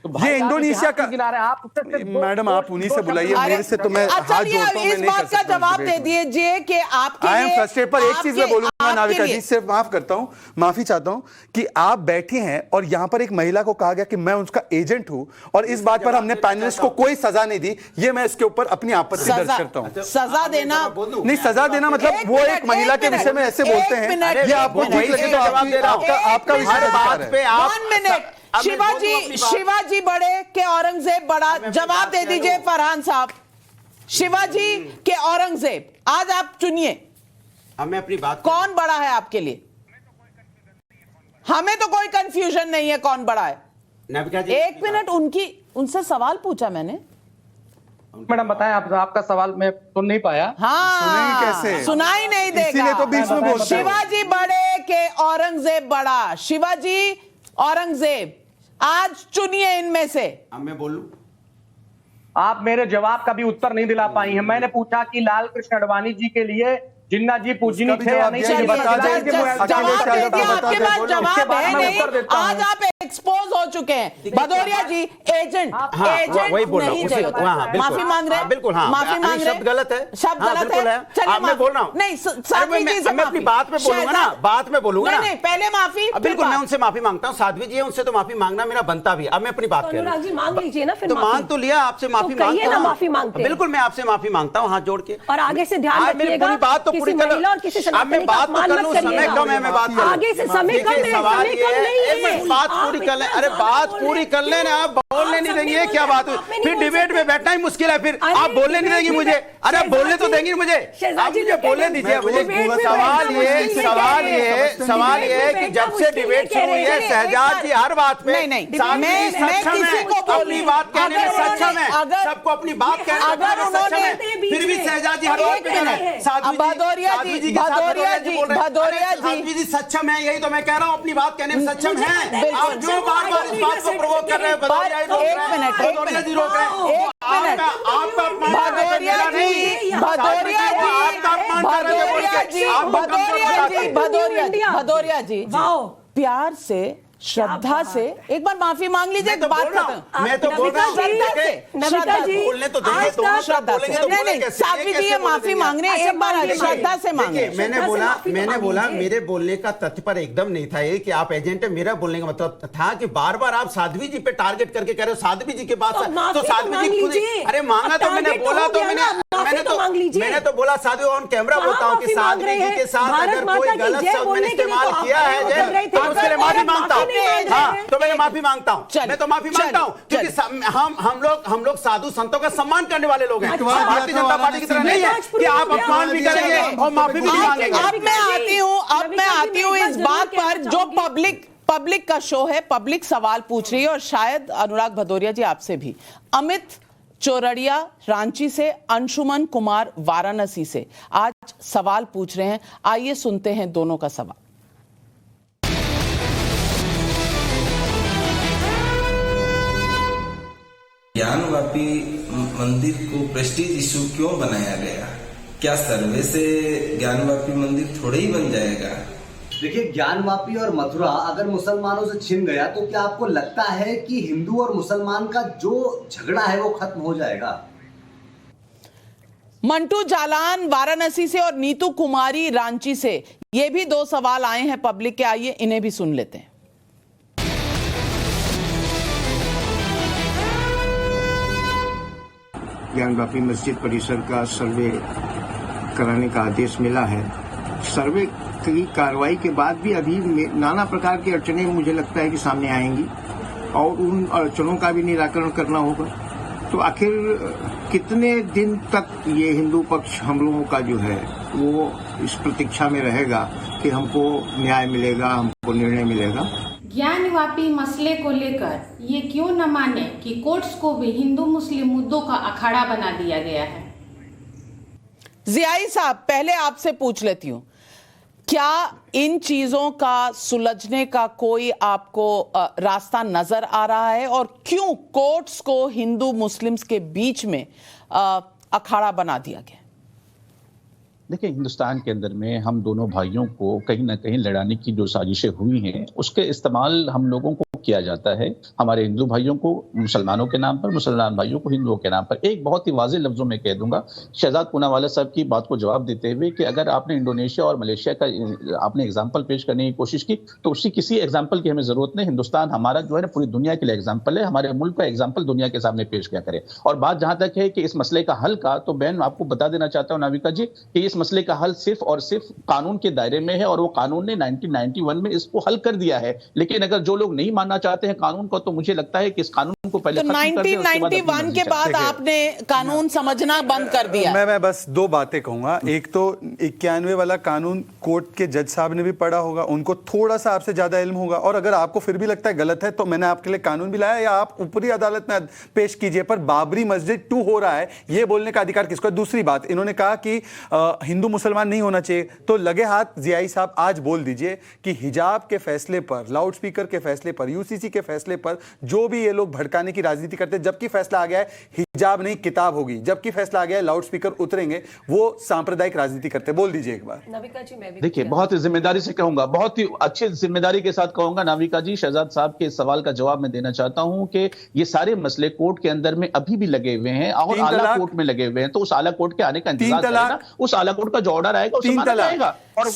ये इंडोनेशिया का, मैडम आप उन्हीं से बुलाइए, मेरे से तो मैं हाथ जोड़ता हूं, मैं इस नहीं कर बात का सकता जवाब दे दीजिए कि आपके आई एम लिए, फ्रस्ट्रेटेड। पर एक चीज मैं बोलूंगा नाविका जी, लिए सिर्फ माफ करता हूं, माफी चाहता हूं कि आप बैठे हैं और यहां पर एक महिला को कहा गया कि मैं उसका एजेंट हूं, और इस बात पर हमने पैनलिस्ट को कोई सजा नहीं दी। ये मैं इसके ऊपर अपनी आपत्ति दर्ज करता हूं। सजा देना नहीं, सजा देना मतलब वो एक महिला के विषय में ऐसे बोलते हैं, ये आपको ठीक लगे तो आपका विषय। 1 मिनट, शिवाजी बड़े के औरंगजेब बड़ा, जवाब दे दीजिए फरहान साहब। शिवाजी के औरंगजेब, आज आप चुनिए, अब मैं अपनी बात, कौन बड़ा है आपके लिए? हमें तो कोई कंफ्यूजन नहीं है कौन बड़ा है। नाविका जी, 1 मिनट, उनसे सवाल पूछा मैंने। मैडम बताएं, आपका सवाल मैं सुन नहीं पाया। हाँ, सुनेंगे कैसे? सुनाई नहीं देगा, इसीलिए तो बीच में बोलते हो। शिवाजी बड़े के औरंगजेब बड़ा, शिवाजी औरंगजेब, आज चुनिए इनमें से। अब मैं बोलूं? आप मेरे जवाब का भी उत्तर नहीं दिला पाई हैं। मैंने पूछा कि लाल कृष्ण आडवाणी जी के लिए जिन्ना जी पूजनी थे या नहीं। चलिए, बता दें कि जवाब दे दिया, आपके पास जवाब है नहीं, आज आप एक्सपोज हो चुके हैं। भदौरिया जी एजेंट, वही बोल रहा हूं, नहीं उसी चाहिए। को, हाँ, बिल्कुल। माफी मांग रहे हैं, बिल्कुल, हाँ, माफी मांग रहे हैं। शब्द गलत है, शब्द हाँ, गलत बिल्कुल है। चलिए, मैं बोल रहा हूं, नहीं, साध्वी जी से मैं अपनी बात में बोलूंगा ना, बात में बोलूंगा ना। नहीं, पहले माफी, बिल्कुल, मैं उनसे माफी मांगता हूं। साध्वी जी है, उनसे तो माफी मांगना मेरा बनता भी। अब मैं अपनी बात कह रहा अनुराग जी मांग लीजिए ना फिर। तो मांग तो लिया, आपसे माफी कहिए ना, मांगता माफी मांगते हैं। बिल्कुल, मैं आपसे माफी मांगता हूं हाथ जोड़ के। और आगे से ध्यान आज मेरी रखिएगा, पूरी बात तो पूरी किसी कर, महिला और किसी अब मैं बात तो कर लूं, समय कम है, मैं बात कर लूं। आगे से समय कम है, सवाल समय ये कम नहीं है, है। बात पूरी कर ले। अरे बात पूरी कर लेना, आप बोलने नहीं देंगे, ये क्या बात हुई? फिर डिबेट में बैठना ही मुश्किल है, फिर आप बोलने नहीं देंगी मुझे। अरे आप बोलने तो देंगी मुझे, आप मुझे बोलने दीजिए मुझे। सवाल ये कि जब से डिबेट शुरू हुई है, शहजाद जी हर बात में मैं किसी को अपनी बात कहने में सक्षम है, सबको अपनी बात कहने में सक्षम है, फिर भी शहजाद जी हर बात में साध्वी जी सक्षम है। यही तो मैं कह रहा हूँ, अपनी बात कहने में सक्षम है। आप जो बार बार इस बात को प्रवोक कर रहे हैं, भदौरिया जी रोक रहे हैं। आपका भदौरिया जी प्यार से श्रद्धा से एक बार माफी मांग लीजिए। बात खत्म। मैं तो बोल रहा हूं नमिता जी बोलने तो देंगे तो श्रद्धा से नहीं, साध्वी जी ये माफी मांग रहे हैं, एक बार श्रद्धा से मांगे। मैंने बोला मेरे बोलने का तथ्य पर एकदम नहीं था ये कि आप एजेंट है। मेरा बोलने का मतलब था कि बार बार आप साध्वी जी पे टारगेट करके कह रहे हो साध्वी जी के पास तो साध्वी जी खुद अरे मांगा तो मैंने बोला तो मैंने तो बोला साध्वी ऑन कैमरा बोलता हूँ कि साध्वी जी के साथ अगर कोई गलत शब्द मैंने इस्तेमाल किया है तो उसके लिए माफी मांगता हूँ। हाँ तो मैं माफी मांगता हूँ, मैं तो माफी मांगता हूँ क्योंकि हम लोग साधु संतों का सम्मान करने वाले लोग हैं। भारतीय जनता पार्टी की तरह नहीं है कि आप अपमान भी करेंगे और माफी भी नहीं मांगेंगे। अब मैं आती हूँ इस बात पर जो पब्लिक का शो है, पब्लिक सवाल पूछ रही है और शायद अनुराग भदौरिया जी आपसे भी। अमित चौरड़िया रांची से, अंशुमन कुमार वाराणसी से आज सवाल पूछ रहे हैं। आइए सुनते हैं दोनों का सवाल। ज्ञानवापी मंदिर को प्रेस्टीज इशू क्यों बनाया गया? क्या सर्वे से ज्ञानवापी मंदिर थोड़े ही बन जाएगा? देखिए, ज्ञानवापी और मथुरा अगर मुसलमानों से छिन गया तो क्या आपको लगता है कि हिंदू और मुसलमान का जो झगड़ा है वो खत्म हो जाएगा? मंटू जालान वाराणसी से और नीतू कुमारी रांची से, ये भी दो सवाल आए हैं पब्लिक के, आइए इन्हें भी सुन लेते हैं। ज्ञानवापी मस्जिद परिसर का सर्वे कराने का आदेश मिला है। सर्वे की कार्रवाई के बाद भी अभी नाना प्रकार की अड़चनें मुझे लगता है कि सामने आएंगी और उन अड़चनों का भी निराकरण करना होगा। तो आखिर कितने दिन तक ये हिंदू पक्ष हम लोगों का जो है वो इस प्रतीक्षा में रहेगा कि हमको न्याय मिलेगा, हमको निर्णय मिलेगा। ज्ञानवापी मसले को लेकर ये क्यों न माने कि कोर्ट्स को भी हिंदू मुस्लिम मुद्दों का अखाड़ा बना दिया गया है? जियाई साहब, पहले आपसे पूछ लेती हूँ, क्या इन चीजों का सुलझने का कोई आपको रास्ता नजर आ रहा है और क्यों कोर्ट्स को हिंदू मुस्लिम्स के बीच में अखाड़ा बना दिया गया? देखिए, हिंदुस्तान के अंदर में हम दोनों भाइयों को कहीं ना कहीं लड़ाने की जो साजिशें हुई हैं उसके इस्तेमाल हम लोगों को किया जाता है। हमारे हिंदू भाइयों को मुसलमानों के नाम पर, मुसलमान भाइयों को हिंदुओं के नाम पर। एक बहुत ही वाज़ेह लफ्जों में कह दूंगा, शहजाद पूनावाला साहब की बात को जवाब देते हुए कि अगर आपने इंडोनेशिया और मलेशिया का आपने एग्जाम्पल पेश करने की कोशिश की तो उसी किसी एग्जाम्पल की हमें जरूरत नहीं। हिंदुस्तान हमारा जो है ना पूरी दुनिया के लिए एग्जाम्पल है। हमारे मुल्क का एग्जाम्पल दुनिया के सामने पेश किया करे। और बात जहां तक है कि इस मसले का हल का, तो बहन आपको बता देना चाहता हूं नाविका जी कि इस मसले का हल सिर्फ और सिर्फ कानून के दायरे में है और वो कानून ने 1991 में इसको हल कर दिया है। लेकिन अगर जो लोग नहीं मानना चाहते हैं कानून को, तो मुझे लगता है कि इस कानून को पहले तो 1991 के बाद आपने कानून समझना बंद कर दिया। मैं बस दो बातें कहूंगा। एक तो 91 वाला कानून कोर्ट के जज साहब ने भी पढ़ा होगा, उनको थोड़ा सा आपसे ज्यादा इल्म होगा, और अगर आपको फिर भी लगता है गलत है तो मैंने आपके लिए कानून भी लाया, या आप ऊपरी अदालत में पेश कीजिए। पर बाबरी मस्जिद 2 हो रहा है, यह बोलने का अधिकार किसको है? दूसरी बात, इन्होंने कहा कि हिंदू मुसलमान नहीं होना चाहिए, तो लगे हाथ जियाई साहब आज बोल दीजिए कि हिजाब के फैसले पर, लाउड स्पीकर के फैसले पर, यूसीसी के फैसले पर जो भी ये लोग भड़काने की राजनीति करते हैं, जबकि फैसला आ गया है हिजाब नहीं किताब होगी, जबकि फैसला आ गया है लाउड स्पीकर उतरेंगे, वो सांप्रदायिक राजनीति करते हैं। बोल दीजिए एक बार। नाविका जी, मैं भी देखिए, बहुत ही जिम्मेदारी से कहूंगा, बहुत ही अच्छी जिम्मेदारी के साथ कहूंगा नाविका जी, शहजाद साहब के सवाल का जवाब मैं देना चाहता हूं कि ये सारे मसले कोर्ट के अंदर में अभी भी लगे हुए हैं और आला कोर्ट में लगे हुए हैं। तो उस आला कोर्ट के आने का इंतजार करें, उस आला कोर्ट का जो ऑर्डर आएगा उसे माना जाएगा। और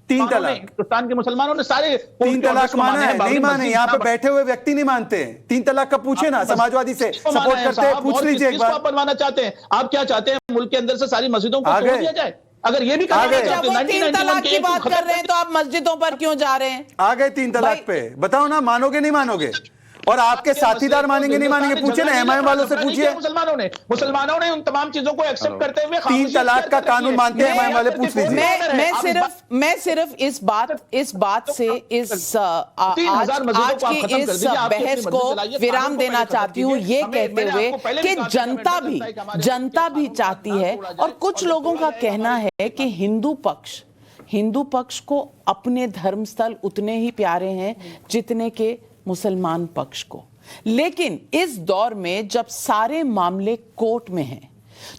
3 तलाक, हिंदुस्तान के मुसलमानों ने सारे 3 तलाक माना है, नहीं माने? यहाँ पे बैठे हुए व्यक्ति नहीं मानते। 3 तलाक का पूछे ना, समाजवादी से सपोर्ट करते हैं, पूछ लीजिए एक बार। बनवाना चाहते हैं आप? क्या चाहते हैं मुल्क के अंदर से सारी मस्जिदों को तोड़ दिया जाए? अगर ये भी 3 तलाक की बात कर रहे हैं तो आप मस्जिदों पर क्यों जा रहे हैं? आ गए 3 तलाक पे, बताओ ना, मानोगे नहीं मानोगे? और आपके साथीदार मानेंगे नहीं मानेंगे? पूछे ना, एमआईएम वालों से पूछिए। मुसलमानों ने उन तमाम चीजों को एक्सेप्ट करते हुए 3 तलाक का कानून मानते हैं एमआईएम वाले, पूछ लीजिए। मैं सिर्फ इस बात से इस आज की इस बहस को विराम देना चाहती हूँ, ये कहते हुए कि जनता भी चाहती है, और कुछ लोगों का कहना है कि हिंदू पक्ष को अपने धर्मस्थल उतने ही प्यारे हैं जितने के मुसलमान पक्ष को। लेकिन इस दौर में जब सारे मामले कोर्ट में हैं,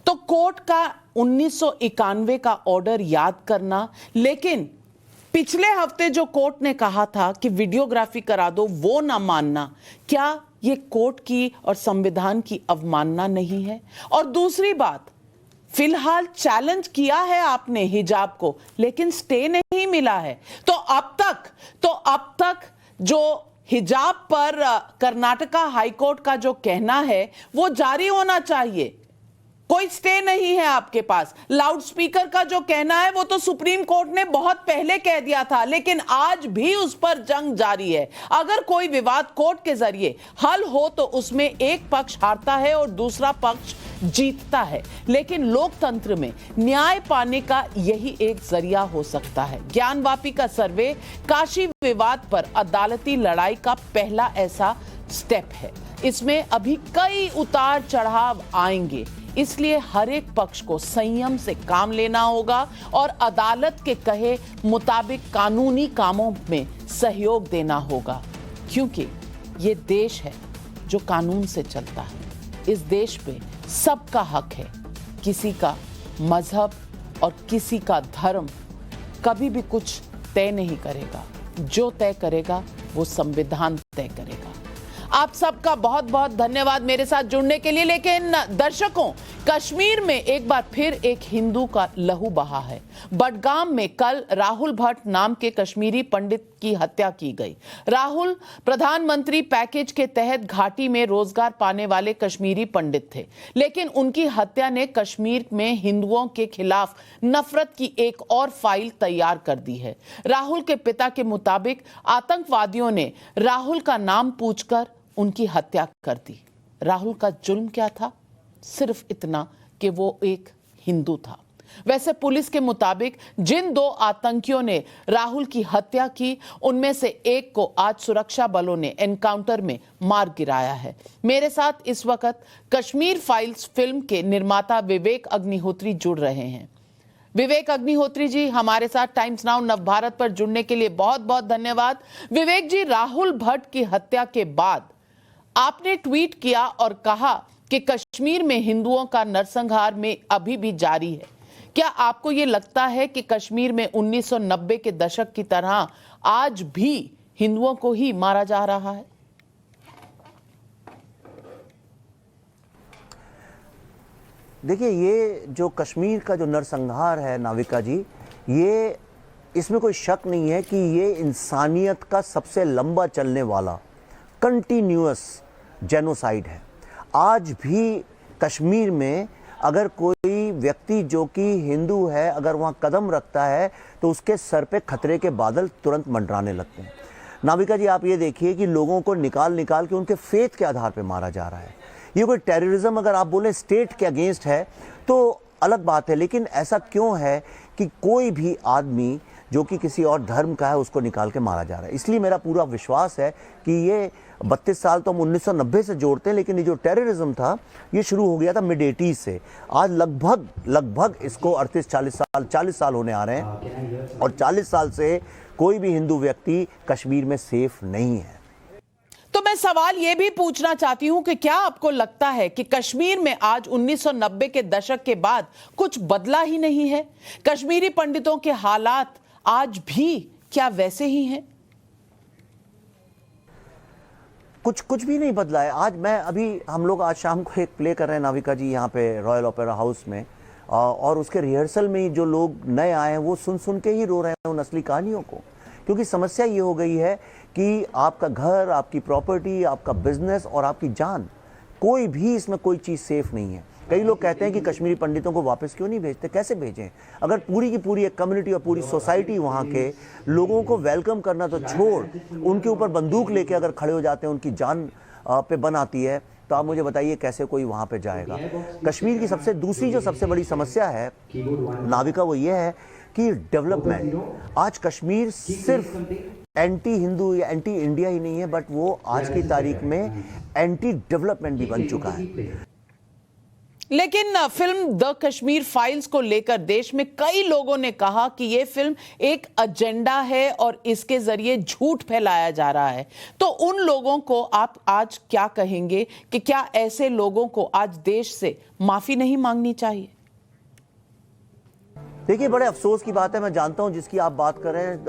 तो कोर्ट का 1991 का ऑर्डर याद करना, लेकिन पिछले हफ्ते जो कोर्ट ने कहा था कि वीडियोग्राफी करा दो, वो ना मानना, क्या ये कोर्ट की और संविधान की अवमानना नहीं है? और दूसरी बात, फिलहाल चैलेंज किया है आपने हिजाब को, लेकिन स्टे नहीं मिला है। तो अब तक जो हिजाब पर कर्नाटका हाईकोर्ट का जो कहना है वो जारी होना चाहिए। कोई स्टे नहीं है आपके पास। लाउड स्पीकर का जो कहना है वो तो सुप्रीम कोर्ट ने बहुत पहले कह दिया था, लेकिन आज भी उस पर जंग जारी है। अगर कोई विवाद कोर्ट के जरिए हल हो तो उसमें एक पक्ष हारता है और दूसरा पक्ष जीतता है, लेकिन लोकतंत्र में न्याय पाने का यही एक जरिया हो सकता है। ज्ञानवापी का सर्वे काशी विवाद पर अदालती लड़ाई का पहला ऐसा स्टेप है। इसमें अभी कई उतार चढ़ाव आएंगे, इसलिए हर एक पक्ष को संयम से काम लेना होगा और अदालत के कहे मुताबिक कानूनी कामों में सहयोग देना होगा, क्योंकि ये देश है जो कानून से चलता है। इस देश पे सबका हक है। किसी का मजहब और किसी का धर्म कभी भी कुछ तय नहीं करेगा। जो तय करेगा वो संविधान तय करेगा। आप सबका बहुत बहुत धन्यवाद मेरे साथ जुड़ने के लिए। लेकिन दर्शकों, कश्मीर में एक बार फिर एक हिंदू का लहू बहा है। बडगाम में कल राहुल भट्ट नाम के कश्मीरी पंडित की हत्या की गई। राहुल प्रधानमंत्री पैकेज के तहत घाटी में रोजगार पाने वाले कश्मीरी पंडित थे, लेकिन उनकी हत्या ने कश्मीर में हिंदुओं के खिलाफ नफरत की एक और फाइल तैयार कर दी है। राहुल के पिता के मुताबिक आतंकवादियों ने राहुल का नाम पूछकर उनकी हत्या कर दी। राहुल का जुल्म क्या था? सिर्फ इतना कि वो एक हिंदू था। वैसे पुलिस के मुताबिक जिन 2 आतंकियों ने राहुल की हत्या की, उनमें से एक को आज सुरक्षा बलों ने एनकाउंटर में मार गिराया है। मेरे साथ इस वक्त कश्मीर फाइल्स फिल्म के निर्माता विवेक अग्निहोत्री जुड़ रहे हैं। विवेक अग्निहोत्री जी, हमारे साथ टाइम्स नाउ नवभारत पर जुड़ने के लिए बहुत बहुत धन्यवाद। विवेक जी, राहुल भट्ट की हत्या के बाद आपने ट्वीट किया और कहा कि कश्मीर में हिंदुओं का नरसंहार में अभी भी जारी है। क्या आपको यह लगता है कि कश्मीर में 1990 के दशक की तरह आज भी हिंदुओं को ही मारा जा रहा है? देखिए, ये जो कश्मीर का जो नरसंहार है नाविका जी, ये इसमें कोई शक नहीं है कि ये इंसानियत का सबसे लंबा चलने वाला कंटिन्यूअस जेनोसाइड है। आज भी कश्मीर में अगर कोई व्यक्ति जो कि हिंदू है अगर वहाँ कदम रखता है तो उसके सर पे खतरे के बादल तुरंत मंडराने लगते हैं। नाविका जी, आप ये देखिए कि लोगों को निकाल के उनके फेथ के आधार पे मारा जा रहा है। ये कोई टेररिज्म अगर आप बोले स्टेट के अगेंस्ट है तो अलग बात है, लेकिन ऐसा क्यों है कि कोई भी आदमी जो कि किसी और धर्म का है उसको निकाल के मारा जा रहा है? इसलिए मेरा पूरा विश्वास है कि ये 32 साल तो हम 1990 से जोड़ते हैं, लेकिन ये जो टेररिज्म था ये शुरू हो गया था मिड 80s से। आज लगभग इसको 40 साल होने आ रहे हैं और 40 साल से कोई भी हिंदू व्यक्ति कश्मीर में सेफ नहीं है। तो मैं सवाल यह भी पूछना चाहती हूं कि क्या आपको लगता है कि कश्मीर में आज 1990 के दशक के बाद कुछ बदला ही नहीं है? कश्मीरी पंडितों के हालात आज भी क्या वैसे ही हैं? कुछ भी नहीं बदला है। आज हम लोग आज शाम को एक प्ले कर रहे हैं नाविका जी यहाँ पे रॉयल ओपेरा हाउस में, और उसके रिहर्सल में जो लोग नए आए हैं वो सुन के ही रो रहे हैं उन असली कहानियों को। क्योंकि समस्या ये हो गई है कि आपका घर, आपकी प्रॉपर्टी, आपका बिजनेस और आपकी जान, कोई भी इसमें कोई चीज़ सेफ नहीं है। कई लोग कहते हैं कि कश्मीरी पंडितों को वापस क्यों नहीं भेजते? कैसे भेजें? अगर पूरी की पूरी एक कम्युनिटी और पूरी सोसाइटी वहाँ के लोगों को वेलकम करना तो छोड़, उनके ऊपर बंदूक लेके अगर खड़े हो जाते हैं, उनकी जान पे बन आती है, तो आप मुझे बताइए कैसे कोई वहाँ पे जाएगा? कश्मीर की दूसरी जो सबसे बड़ी समस्या है नाविका, वो ये है कि डेवलपमेंट। आज कश्मीर सिर्फ एंटी हिंदू या एंटी इंडिया ही नहीं है, बट वो आज की तारीख में एंटी डेवलपमेंट भी बन चुका है। लेकिन फिल्म द कश्मीर फाइल्स को लेकर देश में कई लोगों ने कहा कि यह फिल्म एक एजेंडा है और इसके जरिए झूठ फैलाया जा रहा है। तो उन लोगों को आप आज क्या कहेंगे कि क्या ऐसे लोगों को आज देश से माफी नहीं मांगनी चाहिए? देखिए, बड़े अफसोस की बात है, मैं जानता हूं जिसकी आप बात कर रहे हैं,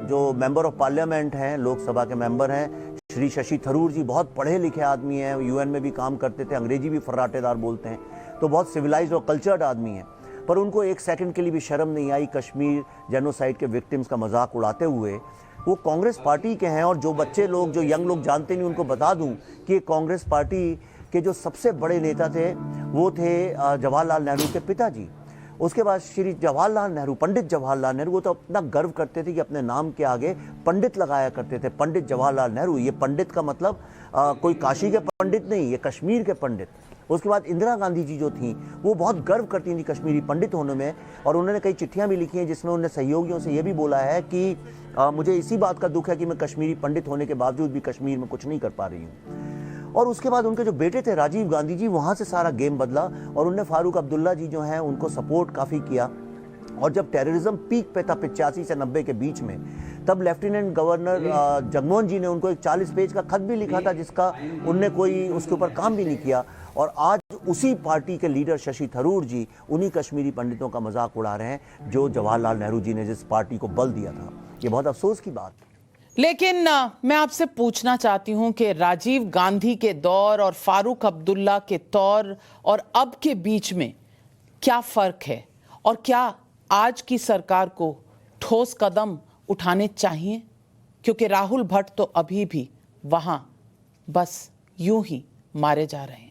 जो मेंबर ऑफ पार्लियामेंट हैं, लोकसभा के मेंबर हैं, श्री शशि थरूर जी, बहुत पढ़े लिखे आदमी हैं, यूएन में भी काम करते थे, अंग्रेजी भी फर्राटेदार बोलते हैं, तो बहुत सिविलाइज्ड और कल्चर्ड आदमी हैं। पर उनको एक सेकंड के लिए भी शर्म नहीं आई कश्मीर जेनोसाइड के विक्टिम्स का मजाक उड़ाते हुए। वो कांग्रेस पार्टी के हैं, और जो बच्चे लोग, जो यंग लोग जानते नहीं, उनको बता दूं कि कांग्रेस पार्टी के जो सबसे बड़े नेता थे वो थे जवाहरलाल नेहरू के पिताजी। उसके बाद श्री जवाहरलाल नेहरू, पंडित जवाहरलाल नेहरू, वो तो अपना गर्व करते थे कि अपने नाम के आगे पंडित लगाया करते थे, पंडित जवाहरलाल नेहरू। ये पंडित का मतलब कोई काशी के पंडित नहीं, ये कश्मीर के पंडित। उसके बाद इंदिरा गांधी जी जो थी वो बहुत गर्व करती थी कश्मीरी पंडित होने में, और उन्होंने कई चिट्ठियां भी लिखी हैं जिसमें उन्होंने सहयोगियों से ये भी बोला है कि मुझे इसी बात का दुख है कि मैं कश्मीरी पंडित होने के बावजूद भी कश्मीर में कुछ नहीं कर पा रही हूँ। और उसके बाद उनके जो बेटे थे राजीव गांधी जी, वहाँ से सारा गेम बदला, और उन्होंने फारूक अब्दुल्ला जी जो हैं उनको सपोर्ट काफ़ी किया। और जब टेररिज्म पीक पे था 85 से 90 के बीच में, तब लेफ्टिनेंट गवर्नर जगमोहन जी ने उनको एक 40 पेज का खत भी लिखा था जिसका उनने कोई उसके ऊपर काम भी नहीं किया। और आज उसी पार्टी के लीडर शशि थरूर जी उन्हीं कश्मीरी पंडितों का मजाक उड़ा रहे हैं जो जवाहरलाल नेहरू जी ने जिस पार्टी को बल दिया था। ये बहुत अफसोस की बात है। लेकिन मैं आपसे पूछना चाहती हूं कि राजीव गांधी के दौर और फारूक अब्दुल्ला के दौर और अब के बीच में क्या फर्क है, और क्या आज की सरकार को ठोस कदम उठाने चाहिए? क्योंकि राहुल भट्ट तो अभी भी वहां बस यूं ही मारे जा रहे हैं।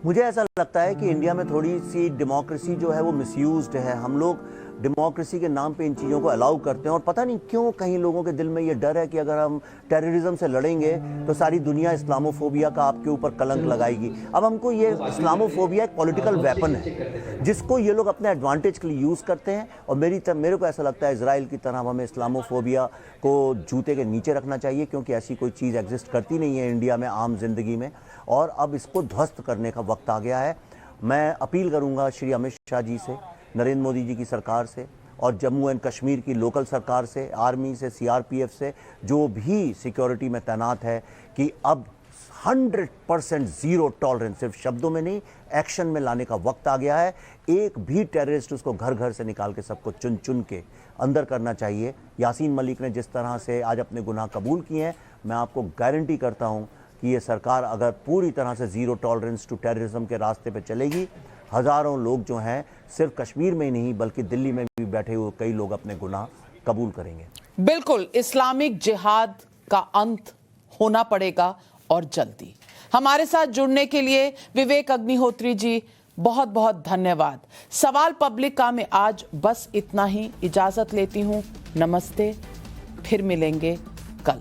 मुझे ऐसा लगता है कि इंडिया में थोड़ी सी डेमोक्रेसी जो है वो मिसयूज्ड है। हम लोग डेमोक्रेसी के नाम पे इन चीज़ों को अलाउ करते हैं, और पता नहीं क्यों कहीं लोगों के दिल में ये डर है कि अगर हम टेररिज्म से लड़ेंगे तो सारी दुनिया इस्लामोफोबिया का आपके ऊपर कलंक लगाएगी। अब हमको ये इस्लामोफोबिया एक पॉलिटिकल वेपन है जिसको ये लोग अपने एडवांटेज के लिए यूज़ करते हैं, और मेरे को ऐसा लगता है इजराइल की तरह हमें इस्लामोफोबिया को जूते के नीचे रखना चाहिए, क्योंकि ऐसी कोई चीज़ एग्जिस्ट करती नहीं है इंडिया में आम जिंदगी में, और अब इसको ध्वस्त करने का वक्त आ गया है। मैं अपील करूँगा श्री अमित शाह जी से, नरेंद्र मोदी जी की सरकार से, और जम्मू एंड कश्मीर की लोकल सरकार से, आर्मी से, सीआरपीएफ से, जो भी सिक्योरिटी में तैनात है, कि अब 100% जीरो टॉलरेंस, सिर्फ शब्दों में नहीं एक्शन में लाने का वक्त आ गया है। एक भी टेररिस्ट उसको घर घर से निकाल के सबको चुन चुन के अंदर करना चाहिए। यासीन मलिक ने जिस तरह से आज अपने गुनाह कबूल किए हैं, मैं आपको गारंटी करता हूँ कि ये सरकार अगर पूरी तरह से जीरो टॉलरेंस टू टेररिज्म के रास्ते पे चलेगी, हज़ारों लोग जो हैं सिर्फ कश्मीर में ही नहीं बल्कि दिल्ली में भी बैठे हुए कई लोग अपने गुनाह कबूल करेंगे। बिल्कुल, इस्लामिक जिहाद का अंत होना पड़ेगा, और जल्दी। हमारे साथ जुड़ने के लिए विवेक अग्निहोत्री जी बहुत बहुत धन्यवाद। सवाल पब्लिक का में आज बस इतना ही, इजाजत लेती हूं। नमस्ते, फिर मिलेंगे कल।